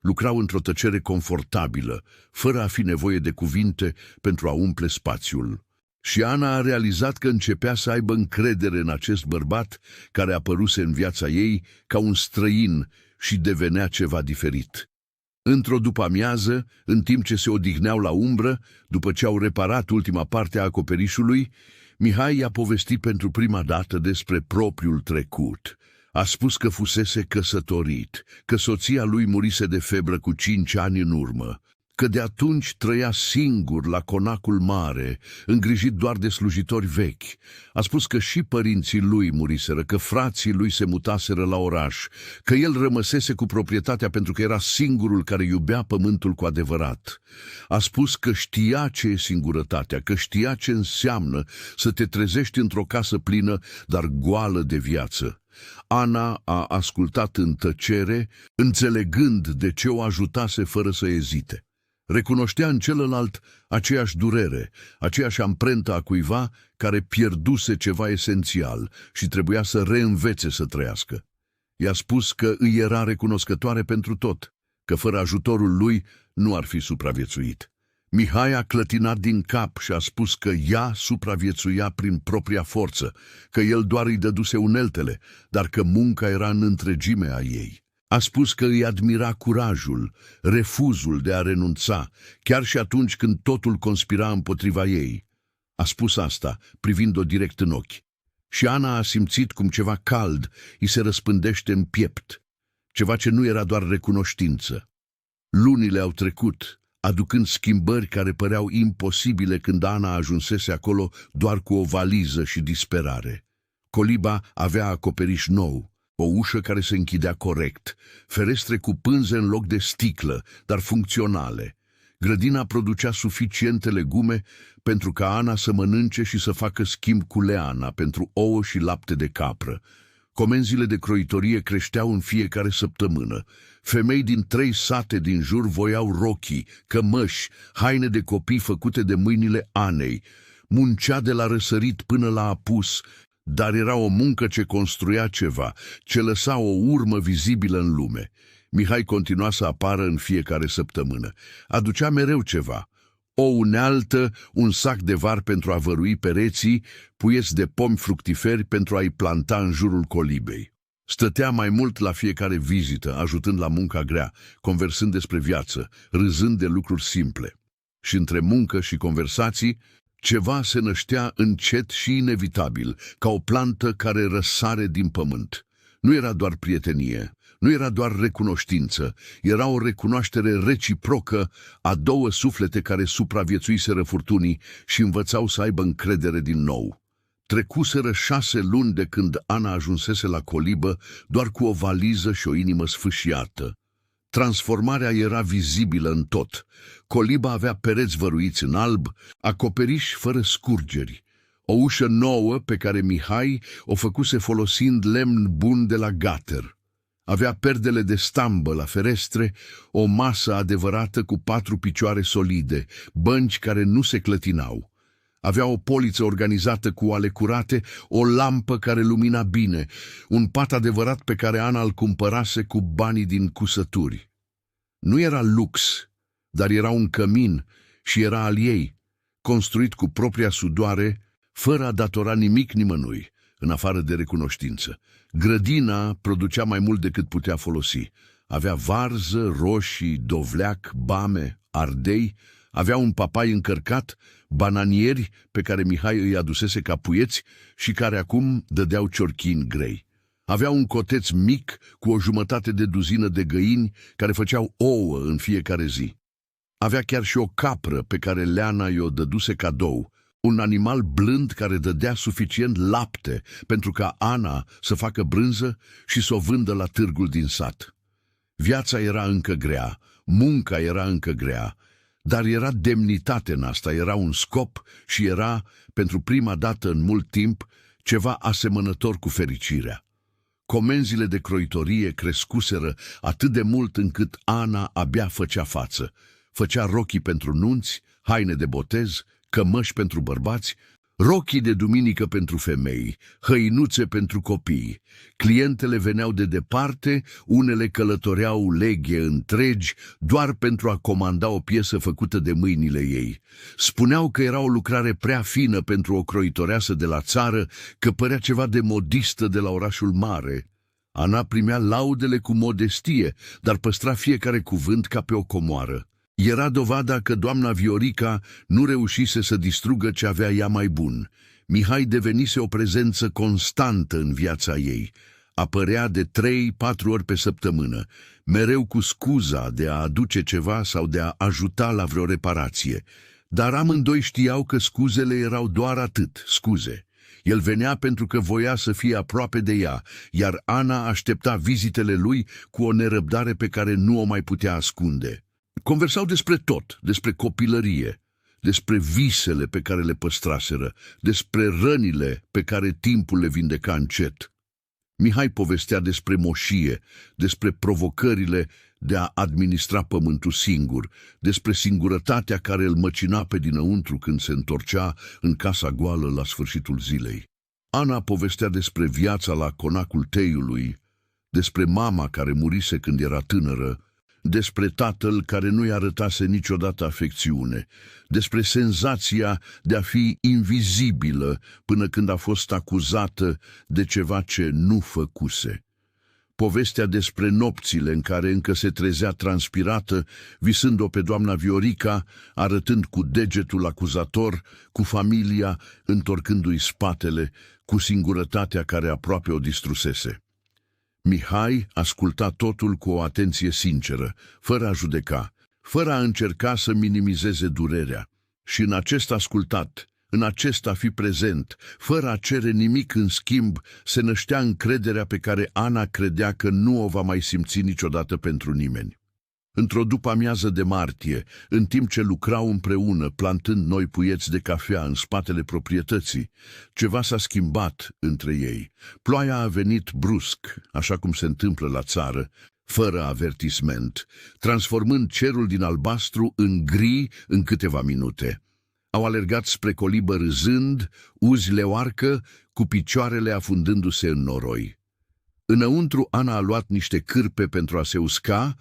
Lucrau într-o tăcere confortabilă, fără a fi nevoie de cuvinte pentru a umple spațiul. Și Ana a realizat că începea să aibă încredere în acest bărbat care apăruse în viața ei ca un străin și devenea ceva diferit. Într-o după-amiază, în timp ce se odihneau la umbră, după ce au reparat ultima parte a acoperișului, Mihai i-a povestit pentru prima dată despre propriul trecut. A spus că fusese căsătorit, că soția lui murise de febră cu 5 ani în urmă, că de atunci trăia singur la conacul mare, îngrijit doar de slujitori vechi. A spus că și părinții lui muriseră, că frații lui se mutaseră la oraș, că el rămăsese cu proprietatea pentru că era singurul care iubea pământul cu adevărat. A spus că știa ce e singurătatea, că știa ce înseamnă să te trezești într-o casă plină, dar goală de viață. Ana a ascultat în tăcere, înțelegând de ce o ajutase fără să ezite. Recunoștea în celălalt aceeași durere, aceeași amprentă a cuiva care pierduse ceva esențial și trebuia să reînvețe să trăiască. I-a spus că îi era recunoscătoare pentru tot, că fără ajutorul lui nu ar fi supraviețuit. Mihai a clătinat din cap și a spus că ea supraviețuia prin propria forță, că el doar îi dăduse uneltele, dar că munca era în întregime a ei. A spus că îi admira curajul, refuzul de a renunța, chiar și atunci când totul conspira împotriva ei. A spus asta, privind-o direct în ochi. Și Ana a simțit cum ceva cald îi se răspândește în piept, ceva ce nu era doar recunoștință. Lunile au trecut, aducând schimbări care păreau imposibile când Ana ajunsese acolo doar cu o valiză și disperare. Coliba avea acoperiș nou, o ușă care se închidea corect, ferestre cu pânze în loc de sticlă, dar funcționale. Grădina producea suficiente legume pentru ca Ana să mănânce și să facă schimb cu Leana pentru ouă și lapte de capră. Comenzile de croitorie creșteau în fiecare săptămână. Femei din 3 sate din jur voiau rochii, cămăși, haine de copii făcute de mâinile Anei. Muncea de la răsărit până la apus, dar era o muncă ce construia ceva, ce lăsa o urmă vizibilă în lume. Mihai continua să apară în fiecare săptămână. Aducea mereu ceva. O unealtă, un sac de var pentru a vărui pereții, puieți de pomi fructiferi pentru a-i planta în jurul colibei. Stătea mai mult la fiecare vizită, ajutând la munca grea, conversând despre viață, râzând de lucruri simple. Și între muncă și conversații, ceva se năștea încet și inevitabil, ca o plantă care răsare din pământ. Nu era doar prietenie, nu era doar recunoștință, era o recunoaștere reciprocă a 2 suflete care supraviețuiseră furtunii și învățau să aibă încredere din nou. Trecuseră 6 luni de când Ana ajunsese la colibă doar cu o valiză și o inimă sfâșiată. Transformarea era vizibilă în tot. Coliba avea pereți văruiți în alb, acoperiș fără scurgeri. O ușă nouă pe care Mihai o făcuse folosind lemn bun de la gater. Avea perdele de stambă la ferestre, o masă adevărată cu 4 picioare solide, bănci care nu se clătinau. Avea o poliță organizată cu oale curate, o lampă care lumina bine, un pat adevărat pe care Ana îl cumpărase cu banii din cusături. Nu era lux, dar era un cămin și era al ei, construit cu propria sudoare, fără a datora nimic nimănui, în afară de recunoștință. Grădina producea mai mult decât putea folosi. Avea varză, roșii, dovleac, bame, ardei, avea un papai încărcat, bananieri pe care Mihai îi adusese ca puieți și care acum dădeau ciorchini grei. Avea un coteț mic cu o jumătate de duzină de găini care făceau ouă în fiecare zi. Avea chiar și o capră pe care Leana i-o dăduse cadou, un animal blând care dădea suficient lapte pentru ca Ana să facă brânză și să o vândă la târgul din sat. Viața era încă grea, munca era încă grea, dar era demnitate în asta, era un scop și era, pentru prima dată în mult timp, ceva asemănător cu fericirea. Comenzile de croitorie crescuseră atât de mult încât Ana abia făcea față. Făcea rochii pentru nunți, haine de botez, cămăși pentru bărbați, rochii de duminică pentru femei, hăinuțe pentru copii. Clientele veneau de departe, unele călătoreau leghe întregi doar pentru a comanda o piesă făcută de mâinile ei. Spuneau că era o lucrare prea fină pentru o croitoreasă de la țară, că părea ceva de modistă de la orașul mare. Ana primea laudele cu modestie, dar păstra fiecare cuvânt ca pe o comoară. Era dovada că doamna Viorica nu reușise să distrugă ce avea ea mai bun. Mihai devenise o prezență constantă în viața ei. Apărea de 3-4 ori pe săptămână, mereu cu scuza de a aduce ceva sau de a ajuta la vreo reparație. Dar amândoi știau că scuzele erau doar atât, scuze. El venea pentru că voia să fie aproape de ea, iar Ana aștepta vizitele lui cu o nerăbdare pe care nu o mai putea ascunde. Conversau despre tot, despre copilărie, despre visele pe care le păstraseră, despre rănile pe care timpul le vindeca încet. Mihai povestea despre moșie, despre provocările de a administra pământul singur, despre singurătatea care îl măcina pe dinăuntru când se întorcea în casa goală la sfârșitul zilei. Ana povestea despre viața la conacul teiului, despre mama care murise când era tânără, despre tatăl care nu-i arătase niciodată afecțiune, despre senzația de a fi invizibilă până când a fost acuzată de ceva ce nu făcuse. Povestea despre nopțile în care încă se trezea transpirată, visând-o pe doamna Viorica, arătând cu degetul acuzator, cu familia, întorcându-i spatele, cu singurătatea care aproape o distrusese. Mihai asculta totul cu o atenție sinceră, fără a judeca, fără a încerca să minimizeze durerea. Și în acest ascultat, în acest a fi prezent, fără a cere nimic în schimb, se năștea încrederea pe care Ana credea că nu o va mai simți niciodată pentru nimeni. Într-o după-amiază de martie, în timp ce lucrau împreună, plantând noi puieți de cafea în spatele proprietății, ceva s-a schimbat între ei. Ploaia a venit brusc, așa cum se întâmplă la țară, fără avertisment, transformând cerul din albastru în gri în câteva minute. Au alergat spre colibă râzând, uzi leoarcă, cu picioarele afundându-se în noroi. Înăuntru, Ana a luat niște cârpe pentru a se usca,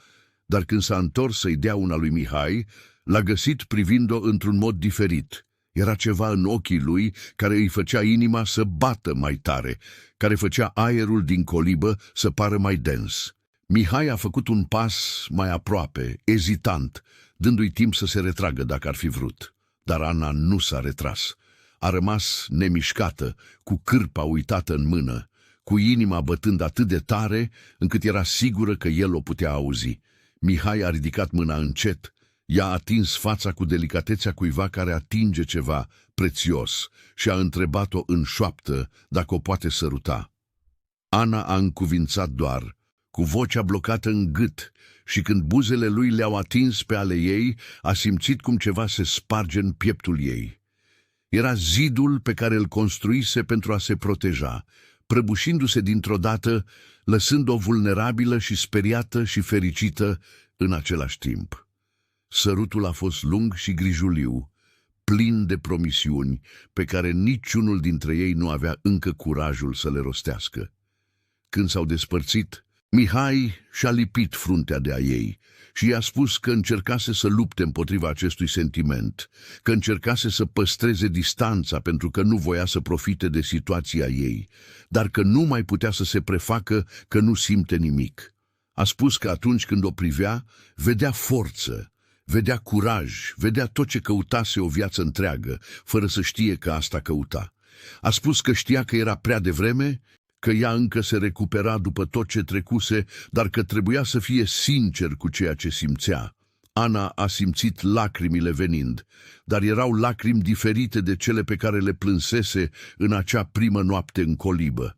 dar când s-a întors să-i dea una lui Mihai, l-a găsit privind-o într-un mod diferit. Era ceva în ochii lui care îi făcea inima să bată mai tare, care făcea aerul din colibă să pară mai dens. Mihai a făcut un pas mai aproape, ezitant, dându-i timp să se retragă dacă ar fi vrut. Dar Ana nu s-a retras. A rămas nemișcată, cu cârpa uitată în mână, cu inima bătând atât de tare încât era sigură că el o putea auzi. Mihai a ridicat mâna încet, i-a atins fața cu delicatețea cuiva care atinge ceva prețios și a întrebat-o în șoaptă dacă o poate săruta. Ana a încuvințat doar, cu vocea blocată în gât, și când buzele lui le-au atins pe ale ei, a simțit cum ceva se sparge în pieptul ei. Era zidul pe care îl construise pentru a se proteja, prăbușindu-se dintr-o dată, lăsând-o vulnerabilă și speriată și fericită în același timp. Sărutul a fost lung și grijuliu, plin de promisiuni pe care niciunul dintre ei nu avea încă curajul să le rostească. Când s-au despărțit, Mihai și-a lipit fruntea de a ei și i-a spus că încercase să lupte împotriva acestui sentiment, că încercase să păstreze distanța pentru că nu voia să profite de situația ei, dar că nu mai putea să se prefacă că nu simte nimic. A spus că atunci când o privea, vedea forță, vedea curaj, vedea tot ce căutase o viață întreagă, fără să știe că asta căuta. A spus că știa că era prea devreme, că ea încă se recupera după tot ce trecuse, dar că trebuia să fie sincer cu ceea ce simțea. Ana a simțit lacrimile venind, dar erau lacrimi diferite de cele pe care le plânsese în acea primă noapte în colibă.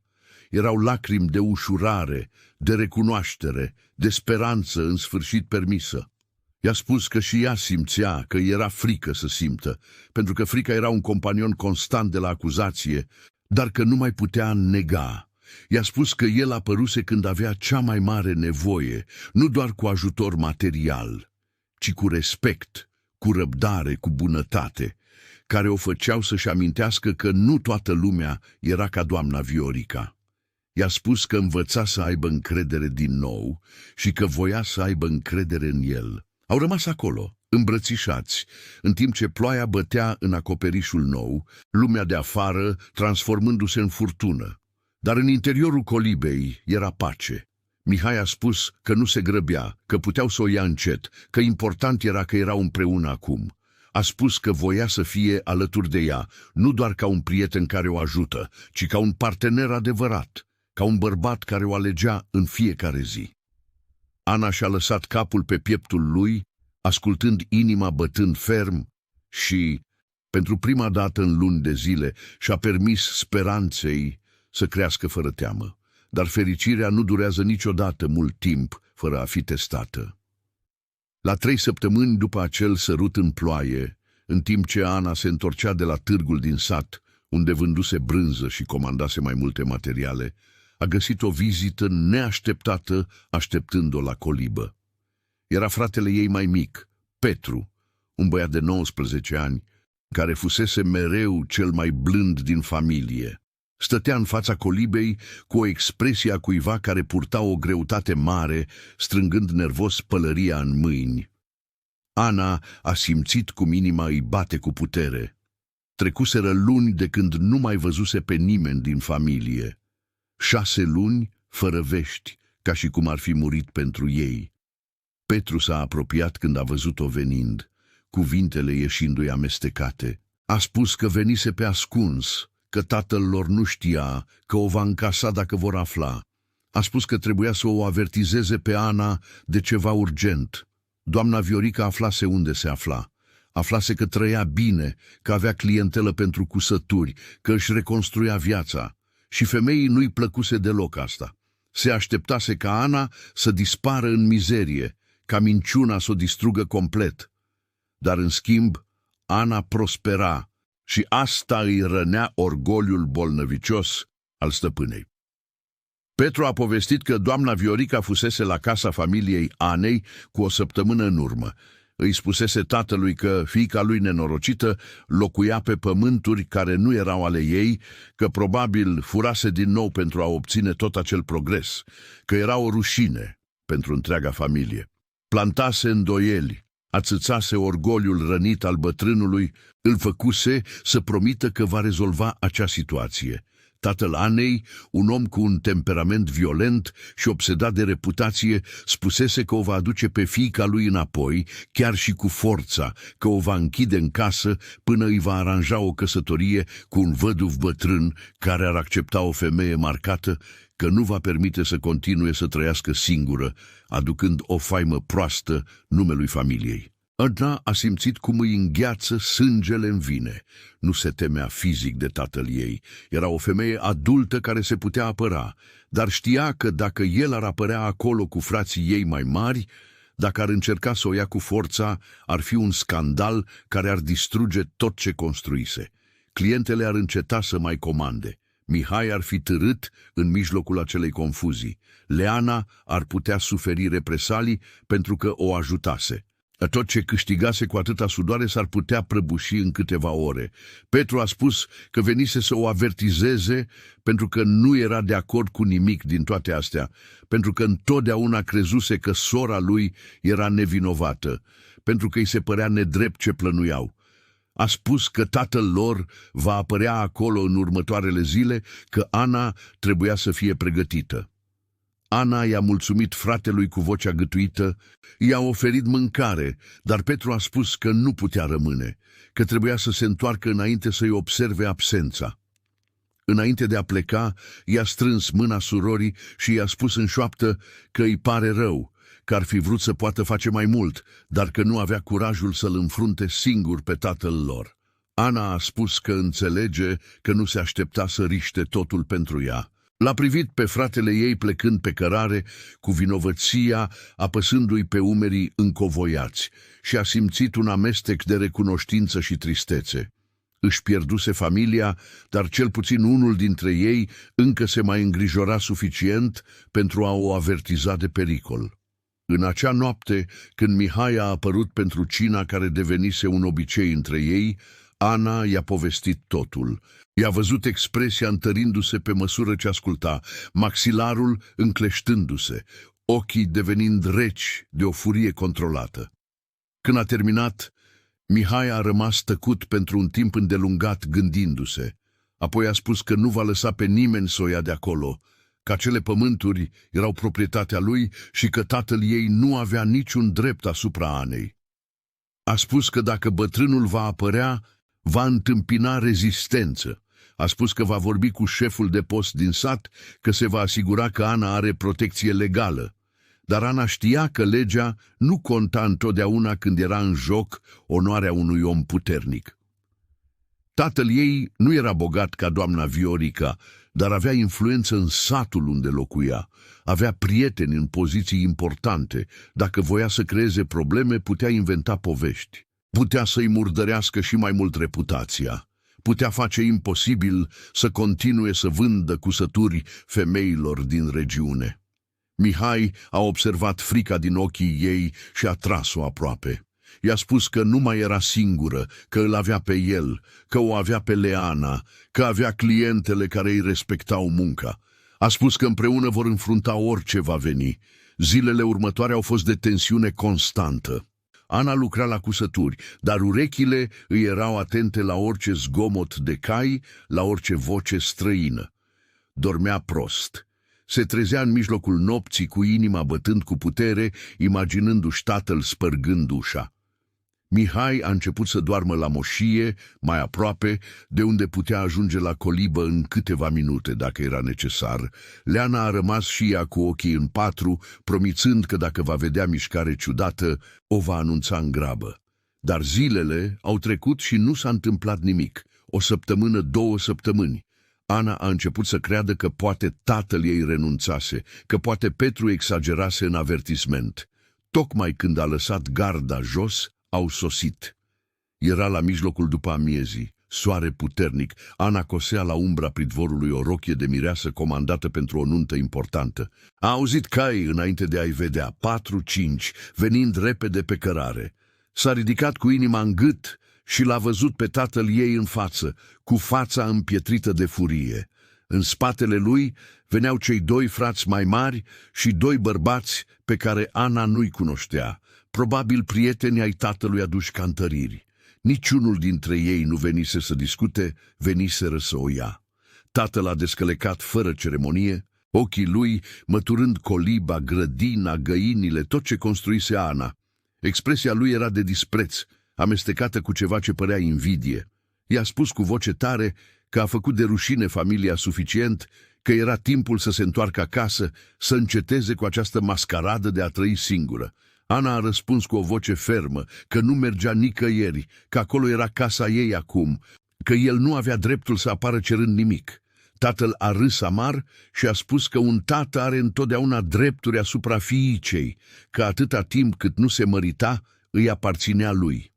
Erau lacrimi de ușurare, de recunoaștere, de speranță în sfârșit permisă. I-a spus că și ea simțea că era frică să simtă, pentru că frica era un companion constant de la acuzație, dar că nu mai putea nega. I-a spus că el apăruse când avea cea mai mare nevoie, nu doar cu ajutor material, ci cu respect, cu răbdare, cu bunătate, care o făceau să-și amintească că nu toată lumea era ca doamna Viorica. I-a spus că învăța să aibă încredere din nou și că voia să aibă încredere în el. Au rămas acolo, îmbrățișați, în timp ce ploaia bătea în acoperișul nou, lumea de afară transformându-se în furtună. Dar în interiorul colibei era pace. Mihai a spus că nu se grăbea, că puteau să o ia încet, că important era că erau împreună acum. A spus că voia să fie alături de ea, nu doar ca un prieten care o ajută, ci ca un partener adevărat, ca un bărbat care o alegea în fiecare zi. Ana și-a lăsat capul pe pieptul lui, ascultând inima bătând ferm și, pentru prima dată în luni de zile, și-a permis speranței să crească fără teamă. Dar fericirea nu durează niciodată mult timp fără a fi testată. La 3 săptămâni după acel sărut în ploaie, în timp ce Ana se întorcea de la târgul din sat, unde vânduse brânză și comandase mai multe materiale, a găsit o vizită neașteptată așteptând-o la colibă. Era fratele ei mai mic, Petru, un băiat de 19 ani, care fusese mereu cel mai blând din familie. Stătea în fața colibei cu o expresie a cuiva care purta o greutate mare, strângând nervos pălăria în mâini. Ana a simțit cum inima îi bate cu putere. Trecuseră luni de când nu mai văzuse pe nimeni din familie. 6 luni fără vești, ca și cum ar fi murit pentru ei. Petru s-a apropiat când a văzut-o venind, cuvintele ieșindu-i amestecate. A spus că venise pe ascuns, că tatăl lor nu știa, că o va încasa dacă vor afla. A spus că trebuia să o avertizeze pe Ana de ceva urgent. Doamna Viorica aflase unde se afla. Aflase că trăia bine, că avea clientelă pentru cusături, că își reconstruia viața. Și femeii nu-i plăcuse deloc asta. Se așteptase ca Ana să dispară în mizerie, ca minciuna să o distrugă complet. Dar în schimb, Ana prospera și asta îi rănea orgoliul bolnăvicios al stăpânei. Petru a povestit că doamna Viorica fusese la casa familiei Anei cu o săptămână în urmă. Îi spusese tatălui că fiica lui nenorocită locuia pe pământuri care nu erau ale ei, că probabil furase din nou pentru a obține tot acel progres, că era o rușine pentru întreaga familie. Plantase îndoieli, ațățase orgoliul rănit al bătrânului, îl făcuse să promită că va rezolva acea situație. Tatăl Anei, un om cu un temperament violent și obsedat de reputație, spusese că o va aduce pe fiica lui înapoi, chiar și cu forța, că o va închide în casă până îi va aranja o căsătorie cu un văduv bătrân care ar accepta o femeie marcată, că nu va permite să continue să trăiască singură, aducând o faimă proastă numelui familiei. Ana a simțit cum îi îngheață sângele în vine. Nu se temea fizic de tatăl ei. Era o femeie adultă care se putea apăra, dar știa că dacă el ar apărea acolo cu frații ei mai mari, dacă ar încerca să o ia cu forța, ar fi un scandal care ar distruge tot ce construise. Clientele ar înceta să mai comande. Mihai ar fi târât în mijlocul acelei confuzii. Leana ar putea suferi represalii pentru că o ajutase. Tot ce câștigase cu atâta sudoare s-ar putea prăbuși în câteva ore. Petru a spus că venise să o avertizeze pentru că nu era de acord cu nimic din toate astea, pentru că întotdeauna crezuse că sora lui era nevinovată, pentru că îi se părea nedrept ce plănuiau. A spus că tatăl lor va apărea acolo în următoarele zile, că Ana trebuia să fie pregătită. Ana i-a mulțumit fratelui cu vocea gâtuită, i-a oferit mâncare, dar Petru a spus că nu putea rămâne, că trebuia să se întoarcă înainte să-i observe absența. Înainte de a pleca, i-a strâns mâna surorii și i-a spus în șoaptă că îi pare rău, că ar fi vrut să poată face mai mult, dar că nu avea curajul să-l înfrunte singur pe tatăl lor. Ana a spus că înțelege că nu se aștepta să riște totul pentru ea. L-a privit pe fratele ei plecând pe cărare, cu vinovăția apăsându-i pe umerii încovoiați, și a simțit un amestec de recunoștință și tristețe. Își pierduse familia, dar cel puțin unul dintre ei încă se mai îngrijora suficient pentru a o avertiza de pericol. În acea noapte, când Mihai a apărut pentru cina care devenise un obicei între ei, Ana i-a povestit totul. I-a văzut expresia întărindu-se pe măsură ce asculta, maxilarul încleștându-se, ochii devenind reci de o furie controlată. Când a terminat, Mihai a rămas tăcut pentru un timp îndelungat gândindu-se. Apoi a spus că nu va lăsa pe nimeni să o ia de acolo, că acele pământuri erau proprietatea lui și că tatăl ei nu avea niciun drept asupra Anei. A spus că dacă bătrânul va apărea, va întâmpina rezistență. A spus că va vorbi cu șeful de post din sat, că se va asigura că Ana are protecție legală. Dar Ana știa că legea nu conta întotdeauna când era în joc onoarea unui om puternic. Tatăl ei nu era bogat ca doamna Viorica, dar avea influență în satul unde locuia. Avea prieteni în poziții importante. Dacă voia să creeze probleme, putea inventa povești. Putea să-i murdărească și mai mult reputația. Putea face imposibil să continue să vândă cusături femeilor din regiune. Mihai a observat frica din ochii ei și a tras-o aproape. I-a spus că nu mai era singură, că îl avea pe el, că o avea pe Leana, că avea clientele care îi respectau munca. A spus că împreună vor înfrunta orice va veni. Zilele următoare au fost de tensiune constantă. Ana lucra la cusături, dar urechile îi erau atente la orice zgomot de cai, la orice voce străină. Dormea prost. Se trezea în mijlocul nopții cu inima bătând cu putere, imaginându-și tatăl spărgând ușa. Mihai a început să doarmă la moșie, mai aproape, de unde putea ajunge la colibă în câteva minute, dacă era necesar. Leana a rămas și ea cu ochii în patru, promițând că dacă va vedea mișcare ciudată, o va anunța în grabă. Dar zilele au trecut și nu s-a întâmplat nimic. O săptămână, 2 săptămâni. Ana a început să creadă că poate tatăl ei renunțase, că poate Petru exagerase în avertisment. Tocmai când a lăsat garda jos, au sosit. Era la mijlocul după amiezii, soare puternic. Ana cosea la umbra pridvorului o rochie de mireasă comandată pentru o nuntă importantă. A auzit cai înainte de a-i vedea, 4-5, venind repede pe cărare. S-a ridicat cu inima în gât și l-a văzut pe tatăl ei în față, cu fața împietrită de furie. În spatele lui veneau cei 2 frați mai mari și 2 bărbați pe care Ana nu-i cunoștea, probabil prieteni ai tatălui aduși ca întăriri. Niciunul dintre ei nu venise să discute, veniseră să o ia. Tatăl a descălecat fără ceremonie, ochii lui măturând coliba, grădina, găinile, tot ce construise Ana. Expresia lui era de dispreț, amestecată cu ceva ce părea invidie. I-a spus cu voce tare că a făcut de rușine familia suficient, că era timpul să se întoarcă acasă, să înceteze cu această mascaradă de a trăi singură. Ana a răspuns cu o voce fermă că nu mergea nicăieri, că acolo era casa ei acum, că el nu avea dreptul să apară cerând nimic. Tatăl a râs amar și a spus că un tată are întotdeauna drepturi asupra fiicei, că atâta timp cât nu se mărita, îi aparținea lui.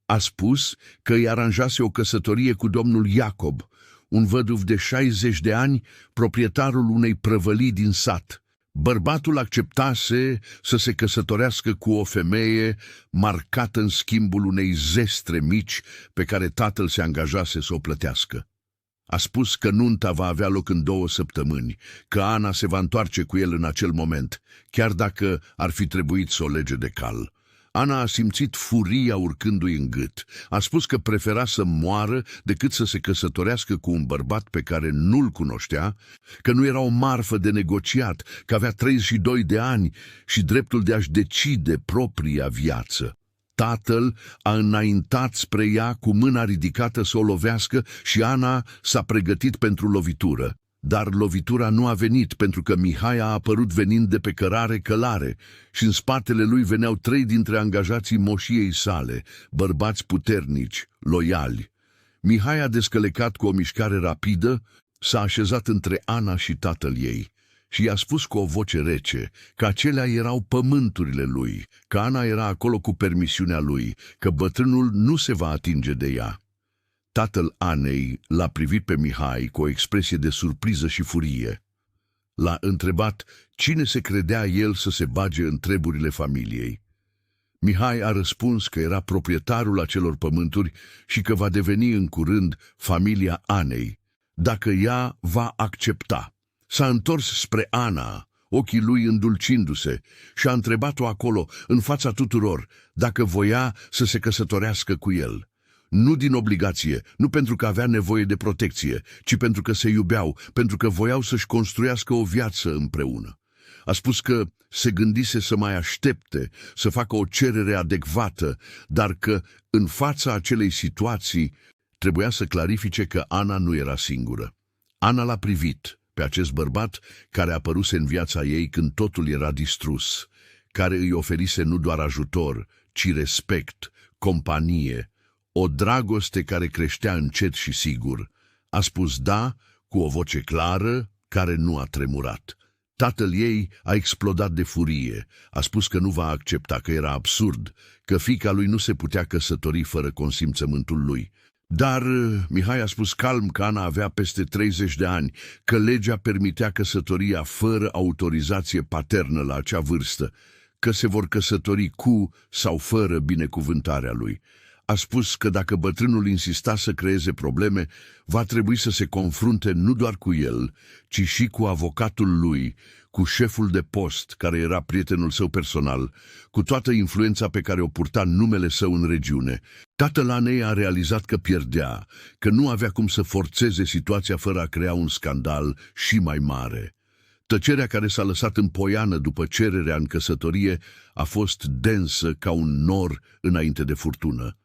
A spus că îi aranjase o căsătorie cu domnul Iacob, un văduv de 60 de ani, proprietarul unei prăvălii din sat. Bărbatul acceptase să se căsătorească cu o femeie marcată în schimbul unei zestre mici pe care tatăl se angajase să o plătească. A spus că nunta va avea loc în 2 săptămâni, că Ana se va întoarce cu el în acel moment, chiar dacă ar fi trebuit să o lege de cal. Ana a simțit furia urcându-i în gât. A spus că prefera să moară decât să se căsătorească cu un bărbat pe care nu-l cunoștea, că nu era o marfă de negociat, că avea 32 de ani și dreptul de a-și decide propria viață. Tatăl a înaintat spre ea cu mâna ridicată să o lovească și Ana s-a pregătit pentru lovitură. Dar lovitura nu a venit, pentru că Mihai a apărut venind de pe cărare călare și în spatele lui veneau 3 dintre angajații moșiei sale, bărbați puternici, loiali. Mihai a descălecat cu o mișcare rapidă, s-a așezat între Ana și tatăl ei și i-a spus cu o voce rece că acelea erau pământurile lui, că Ana era acolo cu permisiunea lui, că bătrânul nu se va atinge de ea. Tatăl Anei l-a privit pe Mihai cu o expresie de surpriză și furie. L-a întrebat cine se credea el să se bage în treburile familiei. Mihai a răspuns că era proprietarul acelor pământuri și că va deveni în curând familia Anei, dacă ea va accepta. S-a întors spre Ana, ochii lui îndulcindu-se, și a întrebat-o acolo, în fața tuturor, dacă voia să se căsătorească cu el. Nu din obligație, nu pentru că avea nevoie de protecție, ci pentru că se iubeau, pentru că voiau să-și construiască o viață împreună. A spus că se gândise să mai aștepte, să facă o cerere adecvată, dar că, în fața acelei situații, trebuia să clarifice că Ana nu era singură. Ana l-a privit pe acest bărbat care apăruse în viața ei când totul era distrus, care îi oferise nu doar ajutor, ci respect, companie, o dragoste care creștea încet și sigur. A spus da cu o voce clară care nu a tremurat. Tatăl ei a explodat de furie. A spus că nu va accepta, că era absurd, că fiica lui nu se putea căsători fără consimțământul lui. Dar Mihai a spus calm că Ana avea peste 30 de ani, că legea permitea căsătoria fără autorizație paternă la acea vârstă, că se vor căsători cu sau fără binecuvântarea lui. A spus că dacă bătrânul insista să creeze probleme, va trebui să se confrunte nu doar cu el, ci și cu avocatul lui, cu șeful de post, care era prietenul său personal, cu toată influența pe care o purta numele său în regiune. Tatăl Anei a realizat că pierdea, că nu avea cum să forțeze situația fără a crea un scandal și mai mare. Tăcerea care s-a lăsat în poiană după cererea în căsătorie a fost densă ca un nor înainte de furtună.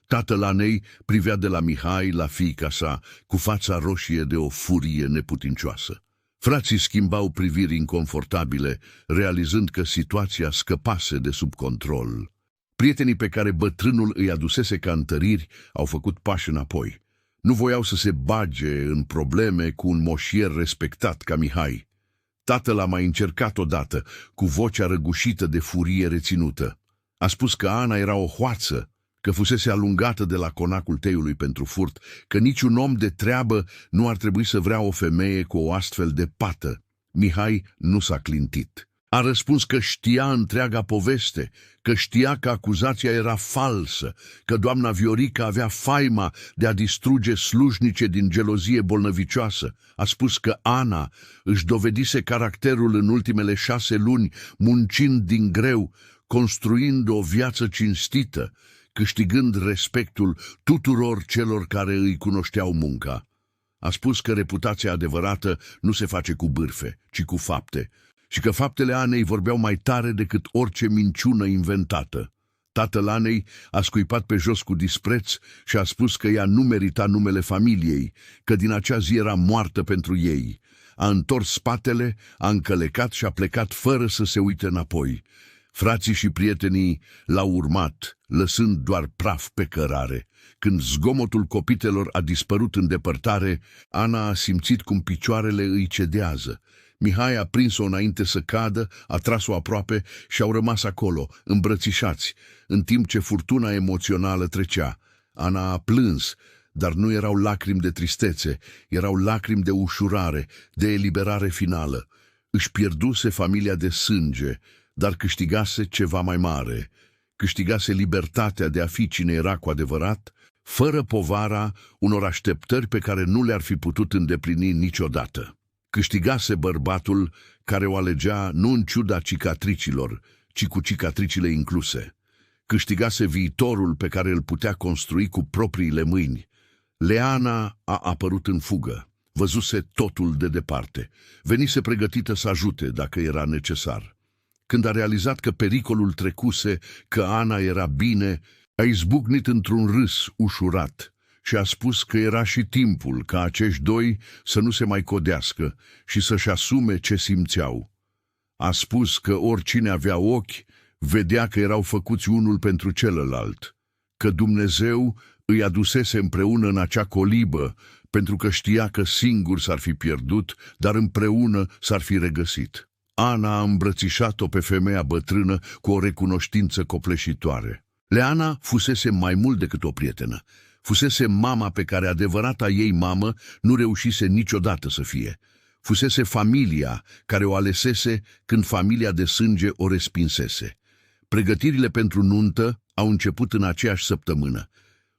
Tatăl Anei privea de la Mihai la fiica sa, cu fața roșie de o furie neputincioasă. Frații schimbau priviri inconfortabile, realizând că situația scăpase de sub control. Prietenii pe care bătrânul îi adusese ca întăriri au făcut pași înapoi. Nu voiau să se bage în probleme cu un moșier respectat ca Mihai. Tatăl a mai încercat odată, cu vocea răgușită de furie reținută. A spus că Ana era o hoață, că fusese alungată de la conacul teiului pentru furt, că niciun om de treabă nu ar trebui să vrea o femeie cu o astfel de pată. Mihai nu s-a clintit. A răspuns că știa întreaga poveste, că știa că acuzația era falsă, că doamna Viorica avea faima de a distruge slujnice din gelozie bolnăvicioasă. A spus că Ana își dovedise caracterul în ultimele 6 luni, muncind din greu, construind o viață cinstită, câștigând respectul tuturor celor care îi cunoșteau munca. A spus că reputația adevărată nu se face cu bârfe, ci cu fapte, și că faptele Anei vorbeau mai tare decât orice minciună inventată. Tatăl Anei a scuipat pe jos cu dispreț și a spus că ea nu merita numele familiei, că din acea zi era moartă pentru ei. A întors spatele, a încălecat și a plecat fără să se uite înapoi. Frații și prietenii l-au urmat, lăsând doar praf pe cărare. Când zgomotul copitelor a dispărut în depărtare, Ana a simțit cum picioarele îi cedează. Mihai a prins-o înainte să cadă, a tras-o aproape și au rămas acolo, îmbrățișați, în timp ce furtuna emoțională trecea. Ana a plâns, dar nu erau lacrimi de tristețe, erau lacrimi de ușurare, de eliberare finală. Își pierduse familia de sânge, dar câștigase ceva mai mare. Câștigase libertatea de a fi cine era cu adevărat, fără povara unor așteptări pe care nu le-ar fi putut îndeplini niciodată. Câștigase bărbatul care o alegea nu în ciuda cicatricilor, ci cu cicatricile incluse. Câștigase viitorul pe care îl putea construi cu propriile mâini. Leana a apărut în fugă. Văzuse totul de departe. Venise pregătită să ajute dacă era necesar. Când a realizat că pericolul trecuse, că Ana era bine, a izbucnit într-un râs ușurat și a spus că era și timpul ca acești doi să nu se mai codească și să-și asume ce simțeau. A spus că oricine avea ochi vedea că erau făcuți unul pentru celălalt, că Dumnezeu îi adusese împreună în acea colibă pentru că știa că singur s-ar fi pierdut, dar împreună s-ar fi regăsit. Ana a îmbrățișat-o pe femeia bătrână cu o recunoștință copleșitoare. Leana fusese mai mult decât o prietenă. Fusese mama pe care adevărata ei mamă nu reușise niciodată să fie. Fusese familia care o alesese când familia de sânge o respinsese. Pregătirile pentru nuntă au început în aceeași săptămână.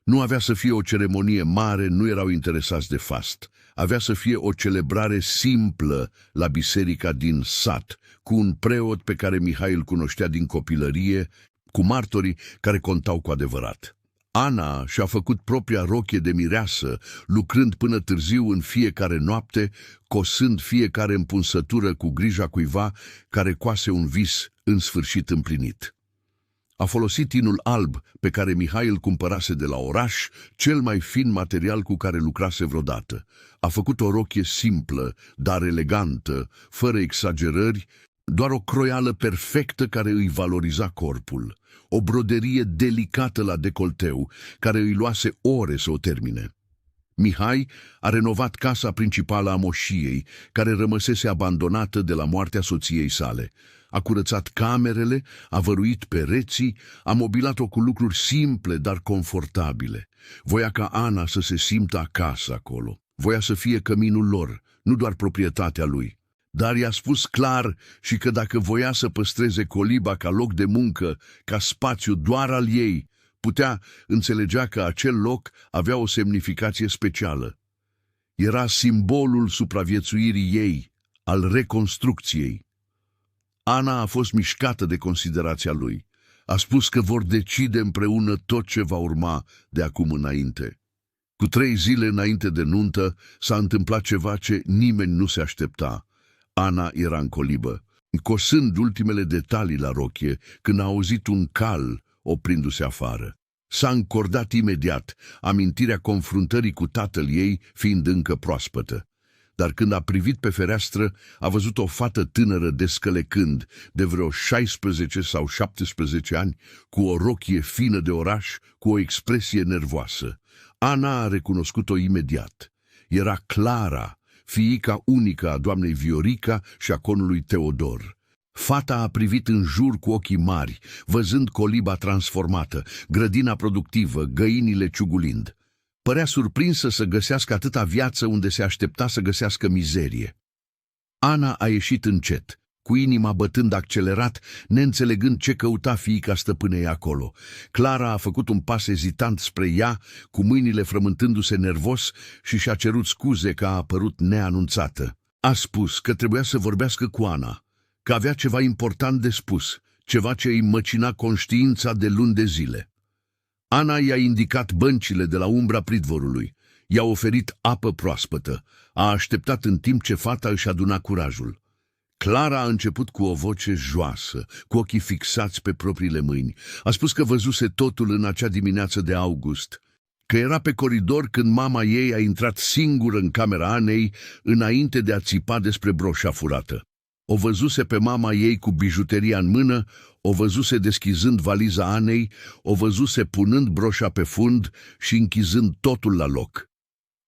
Nu avea să fie o ceremonie mare, nu erau interesați de fast. Avea să fie o celebrare simplă la biserica din sat, cu un preot pe care Mihai îl cunoștea din copilărie, cu martorii care contau cu adevărat. Ana și-a făcut propria rochie de mireasă, lucrând până târziu în fiecare noapte, cosând fiecare împunsătură cu grija cuiva care coase un vis în sfârșit împlinit. A folosit tinul alb pe care Mihai îl cumpărase de la oraș, cel mai fin material cu care lucrase vreodată. A făcut o rochie simplă, dar elegantă, fără exagerări, doar o croială perfectă care îi valoriza corpul. O broderie delicată la decolteu, care îi luase ore să o termine. Mihai a renovat casa principală a moșiei, care rămăsese abandonată de la moartea soției sale. A curățat camerele, a văruit pereții, a mobilat-o cu lucruri simple, dar confortabile. Voia ca Ana să se simtă acasă acolo. Voia să fie căminul lor, nu doar proprietatea lui. Dar i-a spus clar și că dacă voia să păstreze coliba ca loc de muncă, ca spațiu doar al ei, înțelegea că acel loc avea o semnificație specială. Era simbolul supraviețuirii ei, al reconstrucției. Ana a fost mișcată de considerația lui. A spus că vor decide împreună tot ce va urma de acum înainte. Cu 3 zile înainte de nuntă s-a întâmplat ceva ce nimeni nu se aștepta. Ana era în colibă, cosând ultimele detalii la rochie, când a auzit un cal oprindu-se afară. S-a încordat imediat, amintirea confruntării cu tatăl ei fiind încă proaspătă. Dar când a privit pe fereastră, a văzut o fată tânără descălecând, de vreo 16 sau 17 ani, cu o rochie fină de oraș, cu o expresie nervoasă. Ana a recunoscut-o imediat. Era Clara, fiica unică a doamnei Viorica și a conului Teodor. Fata a privit în jur cu ochii mari, văzând coliba transformată, grădina productivă, găinile ciugulind. Părea surprinsă să găsească atâta viață unde se aștepta să găsească mizerie. Ana a ieșit încet, cu inima bătând accelerat, neînțelegând ce căuta fiica stăpânei acolo. Clara a făcut un pas ezitant spre ea, cu mâinile frământându-se nervos, și și-a cerut scuze că a apărut neanunțată. A spus că trebuia să vorbească cu Ana, că avea ceva important de spus, ceva ce îi măcina conștiința de luni de zile. Ana i-a indicat băncile de la umbra pridvorului, i-a oferit apă proaspătă, a așteptat în timp ce fata își aduna curajul. Clara a început cu o voce joasă, cu ochii fixați pe propriile mâini. A spus că văzuse totul în acea dimineață de august, că era pe coridor când mama ei a intrat singură în camera Anei înainte de a țipa despre broșa furată. O văzuse pe mama ei cu bijuteria în mână, o văzuse deschizând valiza Anei, o văzuse punând broșa pe fund și închizând totul la loc.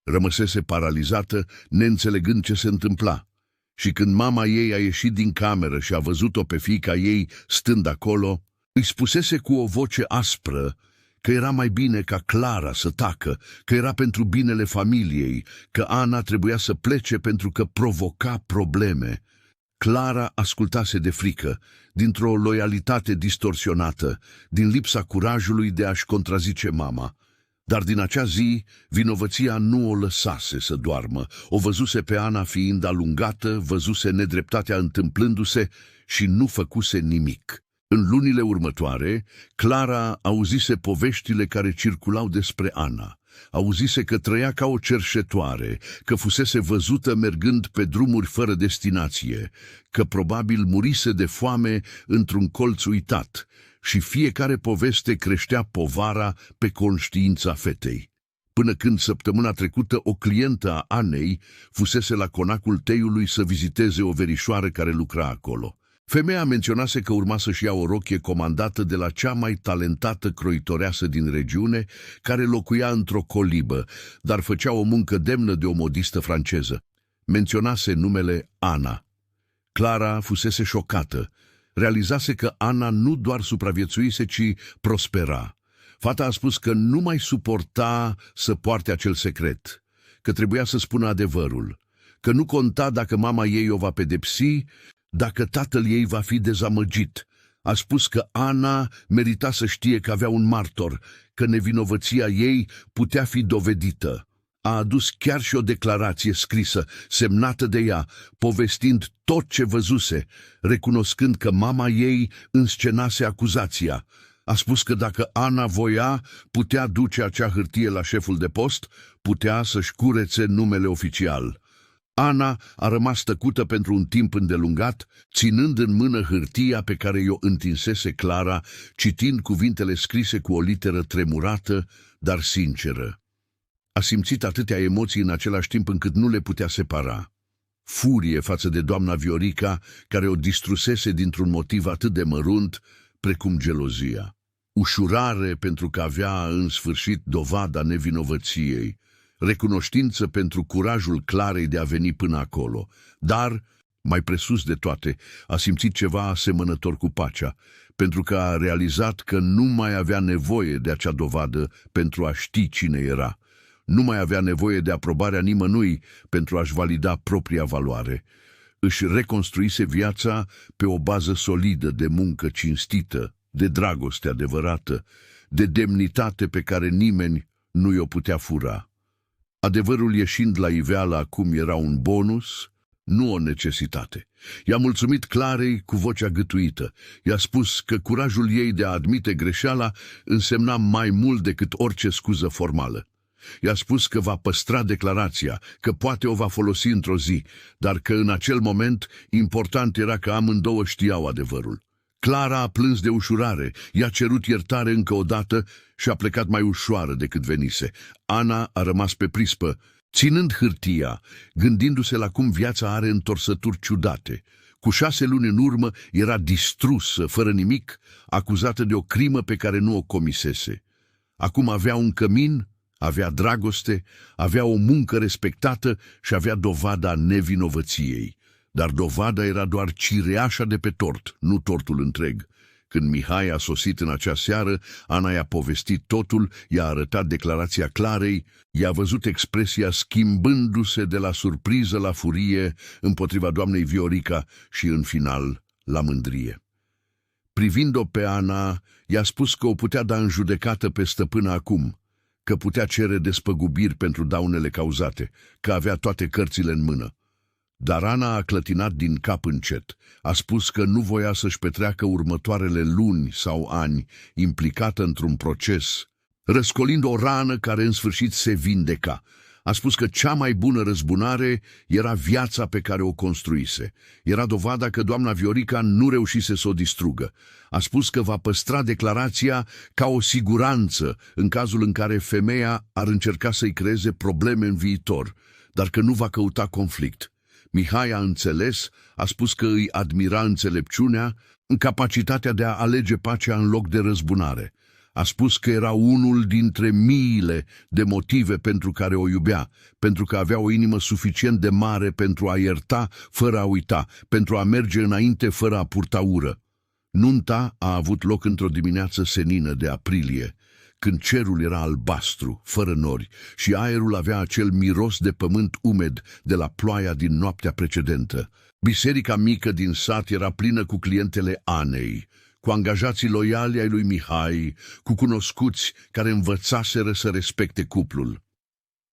Rămăsese paralizată, neînțelegând ce se întâmpla. Și când mama ei a ieșit din cameră și a văzut-o pe fiica ei stând acolo, îi spusese cu o voce aspră că era mai bine ca Clara să tacă, că era pentru binele familiei, că Ana trebuia să plece pentru că provoca probleme. Clara ascultase de frică, dintr-o loialitate distorsionată, din lipsa curajului de a-și contrazice mama. Dar din acea zi, vinovăția nu o lăsase să doarmă. O văzuse pe Ana fiind alungată, văzuse nedreptatea întâmplându-se și nu făcuse nimic. În lunile următoare, Clara auzise poveștile care circulau despre Ana. Auzise că trăia ca o cerșetoare, că fusese văzută mergând pe drumuri fără destinație, că probabil murise de foame într-un colț uitat, și fiecare poveste creștea povara pe conștiința fetei. până când săptămâna trecută o clientă a Anei fusese la conacul teiului să viziteze o verișoară care lucra acolo. Femeia menționase că urma să-și ia o rochie comandată de la cea mai talentată croitoreasă din regiune, care locuia într-o colibă, dar făcea o muncă demnă de o modistă franceză. Menționase numele Ana. Clara fusese șocată. Realizase că Ana nu doar supraviețuise, ci prospera. Fata a spus că nu mai suporta să poarte acel secret, că trebuia să spună adevărul, că nu conta dacă mama ei o va pedepsi, dacă tatăl ei va fi dezamăgit. A spus că Ana merita să știe că avea un martor, că nevinovăția ei putea fi dovedită. A adus chiar și o declarație scrisă, semnată de ea, povestind tot ce văzuse, recunoscând că mama ei înscenase acuzația. A spus că dacă Ana voia, putea duce acea hârtie la șeful de post, putea să-și curețe numele oficial. Ana a rămas tăcută pentru un timp îndelungat, ținând în mână hârtia pe care i-o întinsese Clara, citind cuvintele scrise cu o literă tremurată, dar sinceră. A simțit atâtea emoții în același timp încât nu le putea separa. Furie față de doamna Viorica, care o distrusese dintr-un motiv atât de mărunt, precum gelozia. Ușurare pentru că avea în sfârșit dovada nevinovăției. Recunoștință pentru curajul Clarei de a veni până acolo. Dar, mai presus de toate, a simțit ceva asemănător cu pacea, pentru că a realizat că nu mai avea nevoie de acea dovadă pentru a ști cine era. Nu mai avea nevoie de aprobarea nimănui pentru a-și valida propria valoare. Își reconstruise viața pe o bază solidă de muncă cinstită, de dragoste adevărată, de demnitate pe care nimeni nu i-o putea fura. Adevărul ieșind la iveală acum era un bonus, nu o necesitate. I-a mulțumit Clarei cu vocea gâtuită. I-a spus că curajul ei de a admite greșeala însemna mai mult decât orice scuză formală. I-a spus că va păstra declarația, că poate o va folosi într-o zi, dar că în acel moment important era că amândouă știau adevărul. Clara a plâns de ușurare, i-a cerut iertare încă o dată și a plecat mai ușoară decât venise. Ana a rămas pe prispă, ținând hârtia, gândindu-se la cum viața are întorsături ciudate. Cu 6 luni în urmă era distrusă, fără nimic, acuzată de o crimă pe care nu o comisese. Acum avea un cămin, avea dragoste, avea o muncă respectată și avea dovada nevinovăției. Dar dovada era doar cireașa de pe tort, nu tortul întreg. Când Mihai a sosit în acea seară, Ana i-a povestit totul, i-a arătat declarația Clarei, i-a văzut expresia schimbându-se de la surpriză la furie împotriva doamnei Viorica și, în final, la mândrie. Privind-o pe Ana, i-a spus că o putea da în judecată pe stăpână acum, că putea cere despăgubiri pentru daunele cauzate, că avea toate cărțile în mână. Dar Ana a clătinat din cap încet. A spus că nu voia să-și petreacă următoarele luni sau ani implicată într-un proces, răscolind o rană care în sfârșit se vindeca. A spus că cea mai bună răzbunare era viața pe care o construise. Era dovada că doamna Viorica nu reușise să o distrugă. A spus că va păstra declarația ca o siguranță în cazul în care femeia ar încerca să-i creeze probleme în viitor, dar că nu va căuta conflict. Mihai a înțeles, a spus că îi admira înțelepciunea, capacitatea de a alege pacea în loc de răzbunare. A spus că era unul dintre miile de motive pentru care o iubea, pentru că avea o inimă suficient de mare pentru a ierta fără a uita, pentru a merge înainte fără a purta ură. Nunta a avut loc într-o dimineață senină de aprilie, când cerul era albastru, fără nori, și aerul avea acel miros de pământ umed de la ploaia din noaptea precedentă. Biserica mică din sat era plină cu clientele Anei, cu angajații loiali ai lui Mihai, cu cunoscuți care învățaseră să respecte cuplul.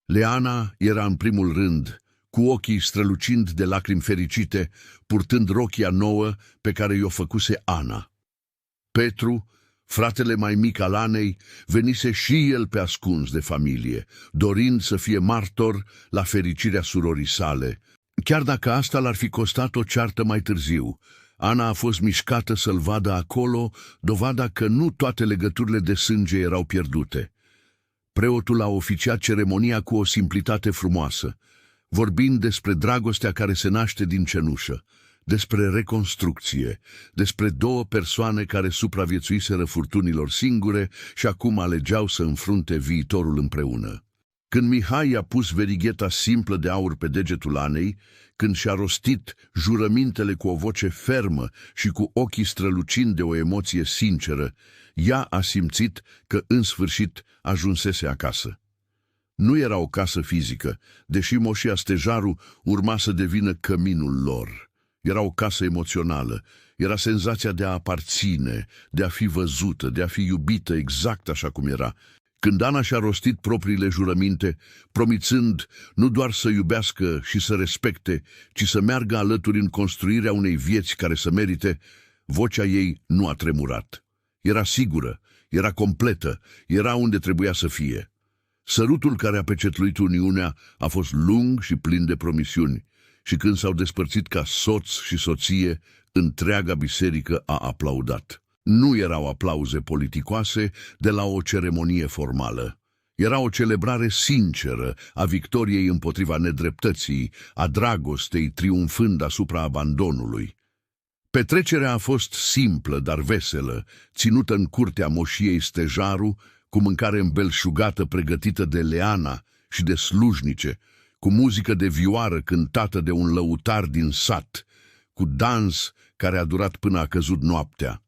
Leana era în primul rând, cu ochii strălucind de lacrimi fericite, purtând rochia nouă pe care i-o făcuse Ana. Petru, fratele mai mic al Anei, venise și el pe ascuns de familie, dorind să fie martor la fericirea surorii sale, chiar dacă asta l-ar fi costat o ceartă mai târziu. Ana a fost mișcată să-l vadă acolo, dovada că nu toate legăturile de sânge erau pierdute. Preotul a oficiat ceremonia cu o simplitate frumoasă, vorbind despre dragostea care se naște din cenușă, despre reconstrucție, despre două persoane care supraviețuiseră furtunilor singure și acum alegeau să înfrunte viitorul împreună. Când Mihai a pus verigheta simplă de aur pe degetul Anei, când și-a rostit jurămintele cu o voce fermă și cu ochii strălucind de o emoție sinceră, ea a simțit că în sfârșit ajunsese acasă. Nu era o casă fizică, deși Moșia Stejaru urma să devină căminul lor. Era o casă emoțională, era senzația de a aparține, de a fi văzută, de a fi iubită exact așa cum era. Când Ana și-a rostit propriile jurăminte, promițând nu doar să iubească și să respecte, ci să meargă alături în construirea unei vieți care să merite, vocea ei nu a tremurat. Era sigură, era completă, era unde trebuia să fie. Sărutul care a pecetluit uniunea a fost lung și plin de promisiuni și când s-au despărțit ca soț și soție, întreaga biserică a aplaudat. Nu erau aplauze politicoase de la o ceremonie formală. Era o celebrare sinceră a victoriei împotriva nedreptății, a dragostei triumfând asupra abandonului. Petrecerea a fost simplă, dar veselă, ținută în curtea Moșiei Stejaru, cu mâncare îmbelșugată pregătită de Leana și de slujnice, cu muzică de vioară cântată de un lăutar din sat, cu dans care a durat până a căzut noaptea.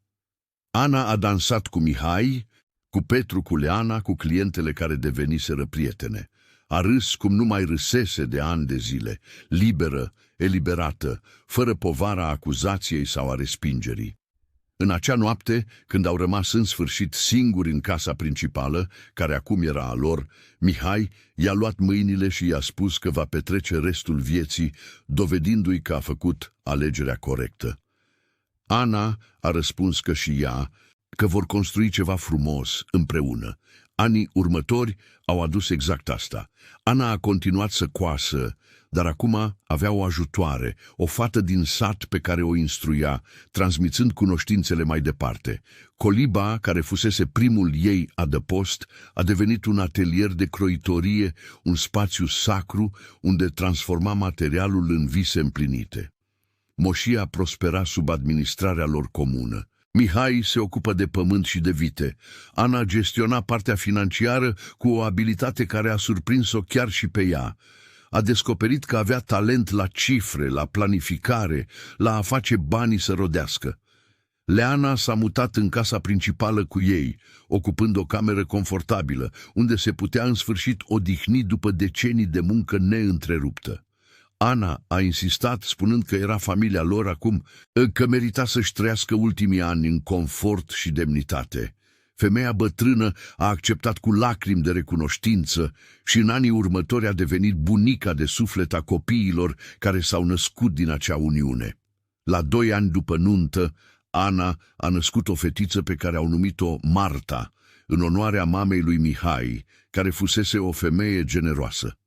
Ana a dansat cu Mihai, cu Petru, cu Leana, cu clientele care deveniseră prietene. A râs cum nu mai râsese de ani de zile, liberă, eliberată, fără povara acuzației sau a respingerii. În acea noapte, când au rămas în sfârșit singuri în casa principală, care acum era a lor, Mihai i-a luat mâinile și i-a spus că va petrece restul vieții, dovedindu-i că a făcut alegerea corectă. Ana a răspuns că și ea, că vor construi ceva frumos împreună. Anii următori au adus exact asta. Ana a continuat să coasă, dar acum avea o ajutoare, o fată din sat pe care o instruia, transmițând cunoștințele mai departe. Coliba, care fusese primul ei adăpost, a devenit un atelier de croitorie, un spațiu sacru unde transforma materialul în vise împlinite. Moșia prospera sub administrarea lor comună. Mihai se ocupă de pământ și de vite. Ana gestiona partea financiară cu o abilitate care a surprins-o chiar și pe ea. A descoperit că avea talent la cifre, la planificare, la a face banii să rodească. Leana s-a mutat în casa principală cu ei, ocupând o cameră confortabilă, unde se putea în sfârșit odihni după decenii de muncă neîntreruptă. Ana a insistat, spunând că era familia lor acum, că merita să-și trăiască ultimii ani în confort și demnitate. Femeia bătrână a acceptat cu lacrimi de recunoștință și în anii următori a devenit bunica de suflet a copiilor care s-au născut din acea uniune. La 2 ani după nuntă, Ana a născut o fetiță pe care au numit-o Marta, în onoarea mamei lui Mihai, care fusese o femeie generoasă.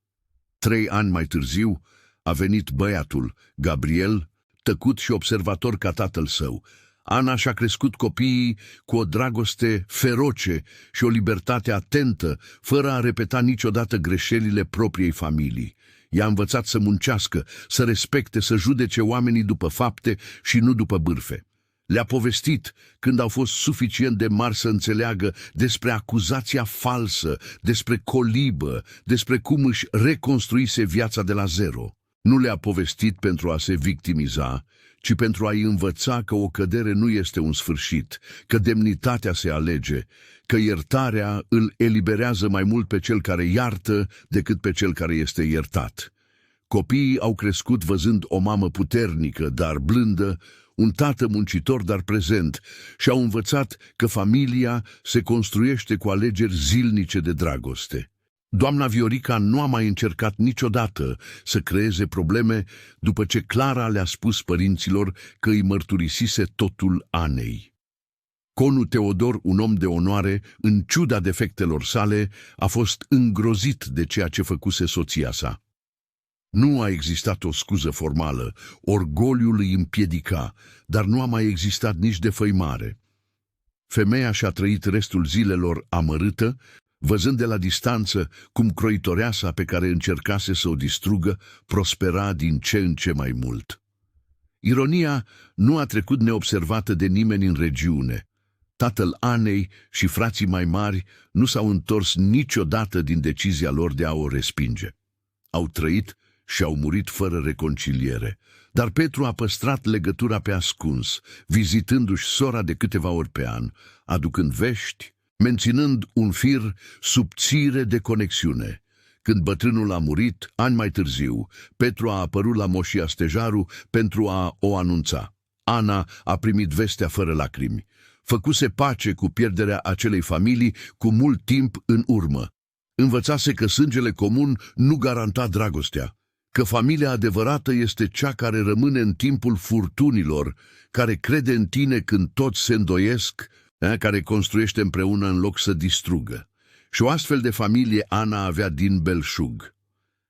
3 ani mai târziu a venit băiatul, Gabriel, tăcut și observator ca tatăl său. Ana și-a crescut copiii cu o dragoste feroce și o libertate atentă, fără a repeta niciodată greșelile propriei familii. I-a învățat să muncească, să respecte, să judece oamenii după fapte și nu după bârfe. Le-a povestit, când au fost suficient de mari să înțeleagă, despre acuzația falsă, despre colibă, despre cum își reconstruise viața de la zero. Nu le-a povestit pentru a se victimiza, ci pentru a-i învăța că o cădere nu este un sfârșit, că demnitatea se alege, că iertarea îl eliberează mai mult pe cel care iartă decât pe cel care este iertat. Copiii au crescut văzând o mamă puternică, dar blândă, un tată muncitor, dar prezent, și au învățat că familia se construiește cu alegeri zilnice de dragoste. Doamna Viorica nu a mai încercat niciodată să creeze probleme după ce Clara le-a spus părinților că îi mărturisise totul Anei. Conul Teodor, un om de onoare, în ciuda defectelor sale, a fost îngrozit de ceea ce făcuse soția sa. Nu a existat o scuză formală, orgoliul îi împiedica, dar nu a mai existat nici defăimare. Femeia și-a trăit restul zilelor amărâtă, Văzând de la distanță cum croitoreasa pe care încercase să o distrugă prospera din ce în ce mai mult. Ironia nu a trecut neobservată de nimeni în regiune. Tatăl Anei și frații mai mari nu s-au întors niciodată din decizia lor de a o respinge. Au trăit și au murit fără reconciliere, dar Petru a păstrat legătura pe ascuns, vizitându-și sora de câteva ori pe an, aducând vești, menținând un fir subțire de conexiune. Când bătrânul a murit, ani mai târziu, Petru a apărut la moșia Stejaru pentru a o anunța. Ana a primit vestea fără lacrimi. Făcuse pace cu pierderea acelei familii cu mult timp în urmă. Învățase că sângele comun nu garanta dragostea, că familia adevărată este cea care rămâne în timpul furtunilor, care crede în tine când toți se îndoiesc, care construiește împreună în loc să distrugă. Și o astfel de familie Ana avea din belșug.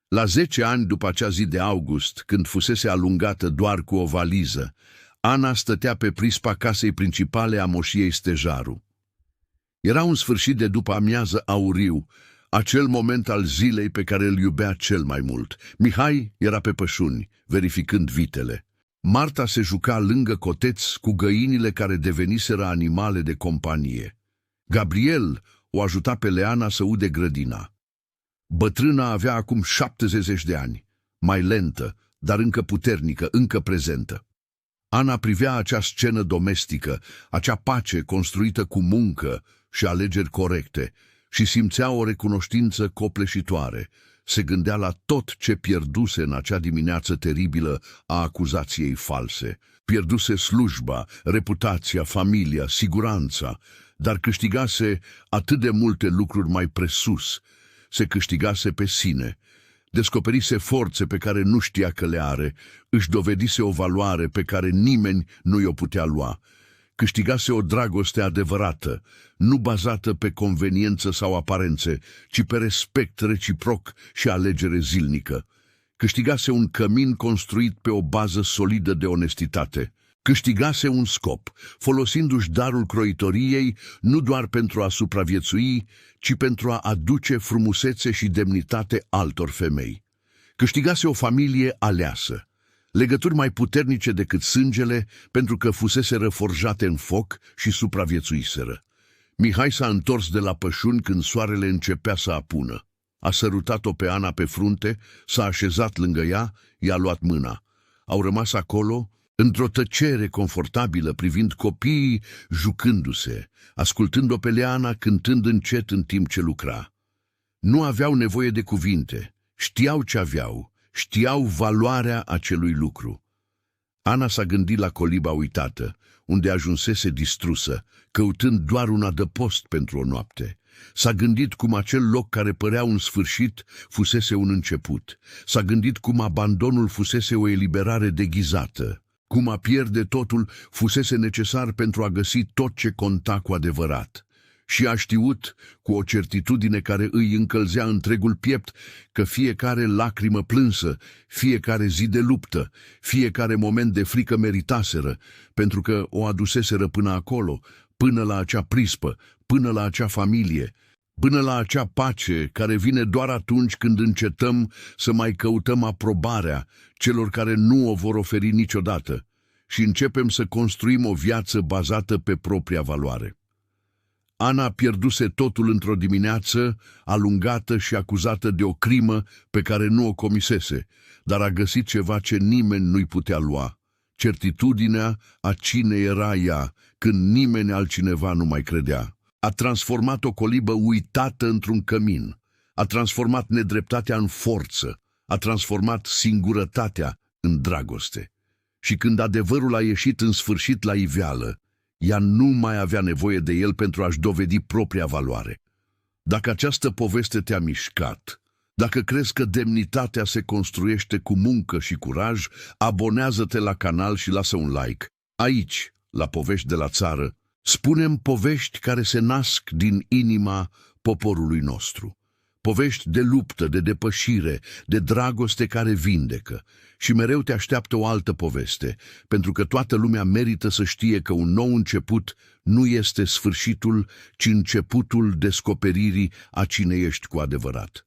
La 10 ani după acea zi de august, când fusese alungată doar cu o valiză, Ana stătea pe prispa casei principale a moșiei Stejaru. Era un sfârșit de după amiază auriu, acel moment al zilei pe care îl iubea cel mai mult. Mihai era pe pășuni, verificând vitele. Marta se juca lângă coteț cu găinile care deveniseră animale de companie. Gabriel o ajuta pe Leana să ude grădina. Bătrâna avea acum 70 de ani, mai lentă, dar încă puternică, încă prezentă. Ana privea acea scenă domestică, acea pace construită cu muncă și alegeri corecte și simțea o recunoștință copleșitoare. Se gândea la tot ce pierduse în acea dimineață teribilă a acuzației false. Pierduse slujba, reputația, familia, siguranța, dar câștigase atât de multe lucruri mai presus. Se câștigase pe sine. Descoperise forțe pe care nu știa că le are, își dovedise o valoare pe care nimeni nu i-o putea lua. Câștigase o dragoste adevărată, nu bazată pe conveniență sau aparențe, ci pe respect reciproc și alegere zilnică. Câștigase un cămin construit pe o bază solidă de onestitate. Câștigase un scop, folosindu-și darul croitoriei nu doar pentru a supraviețui, ci pentru a aduce frumusețe și demnitate altor femei. Câștigase o familie aleasă, legături mai puternice decât sângele, pentru că fusese reforjate în foc și supraviețuiseră. Mihai s-a întors de la pășuni când soarele începea să apună. A sărutat-o pe Ana pe frunte, s-a așezat lângă ea, i-a luat mâna. Au rămas acolo, într-o tăcere confortabilă, privind copiii jucându-se, ascultând-o pe Leana cântând încet în timp ce lucra. Nu aveau nevoie de cuvinte, știau ce aveau, știau valoarea acelui lucru. Ana s-a gândit la coliba uitată, unde ajunsese distrusă, căutând doar un adăpost pentru o noapte. S-a gândit cum acel loc care părea un sfârșit fusese un început. S-a gândit cum abandonul fusese o eliberare deghizată. Cum a pierde totul fusese necesar pentru a găsi tot ce conta cu adevărat. Și a știut, cu o certitudine care îi încălzea întregul piept, că fiecare lacrimă plânsă, fiecare zi de luptă, fiecare moment de frică meritaseră, pentru că o aduseseră până acolo, până la acea prispă, până la acea familie, până la acea pace care vine doar atunci când încetăm să mai căutăm aprobarea celor care nu o vor oferi niciodată și începem să construim o viață bazată pe propria valoare. Ana pierduse totul într-o dimineață, alungată și acuzată de o crimă pe care nu o comisese, dar a găsit ceva ce nimeni nu-i putea lua, certitudinea a cine era ea, când nimeni altcineva nu mai credea. A transformat o colibă uitată într-un cămin, a transformat nedreptatea în forță, a transformat singurătatea în dragoste. Și când adevărul a ieșit în sfârșit la iveală, ea nu mai avea nevoie de el pentru a-și dovedi propria valoare. Dacă această poveste te-a mișcat, dacă crezi că demnitatea se construiește cu muncă și curaj, abonează-te la canal și lasă un like. Aici, la Povești de la Țară, spunem povești care se nasc din inima poporului nostru. Povești de luptă, de depășire, de dragoste care vindecă. Și mereu te așteaptă o altă poveste, pentru că toată lumea merită să știe că un nou început nu este sfârșitul, ci începutul descoperirii a cine ești cu adevărat.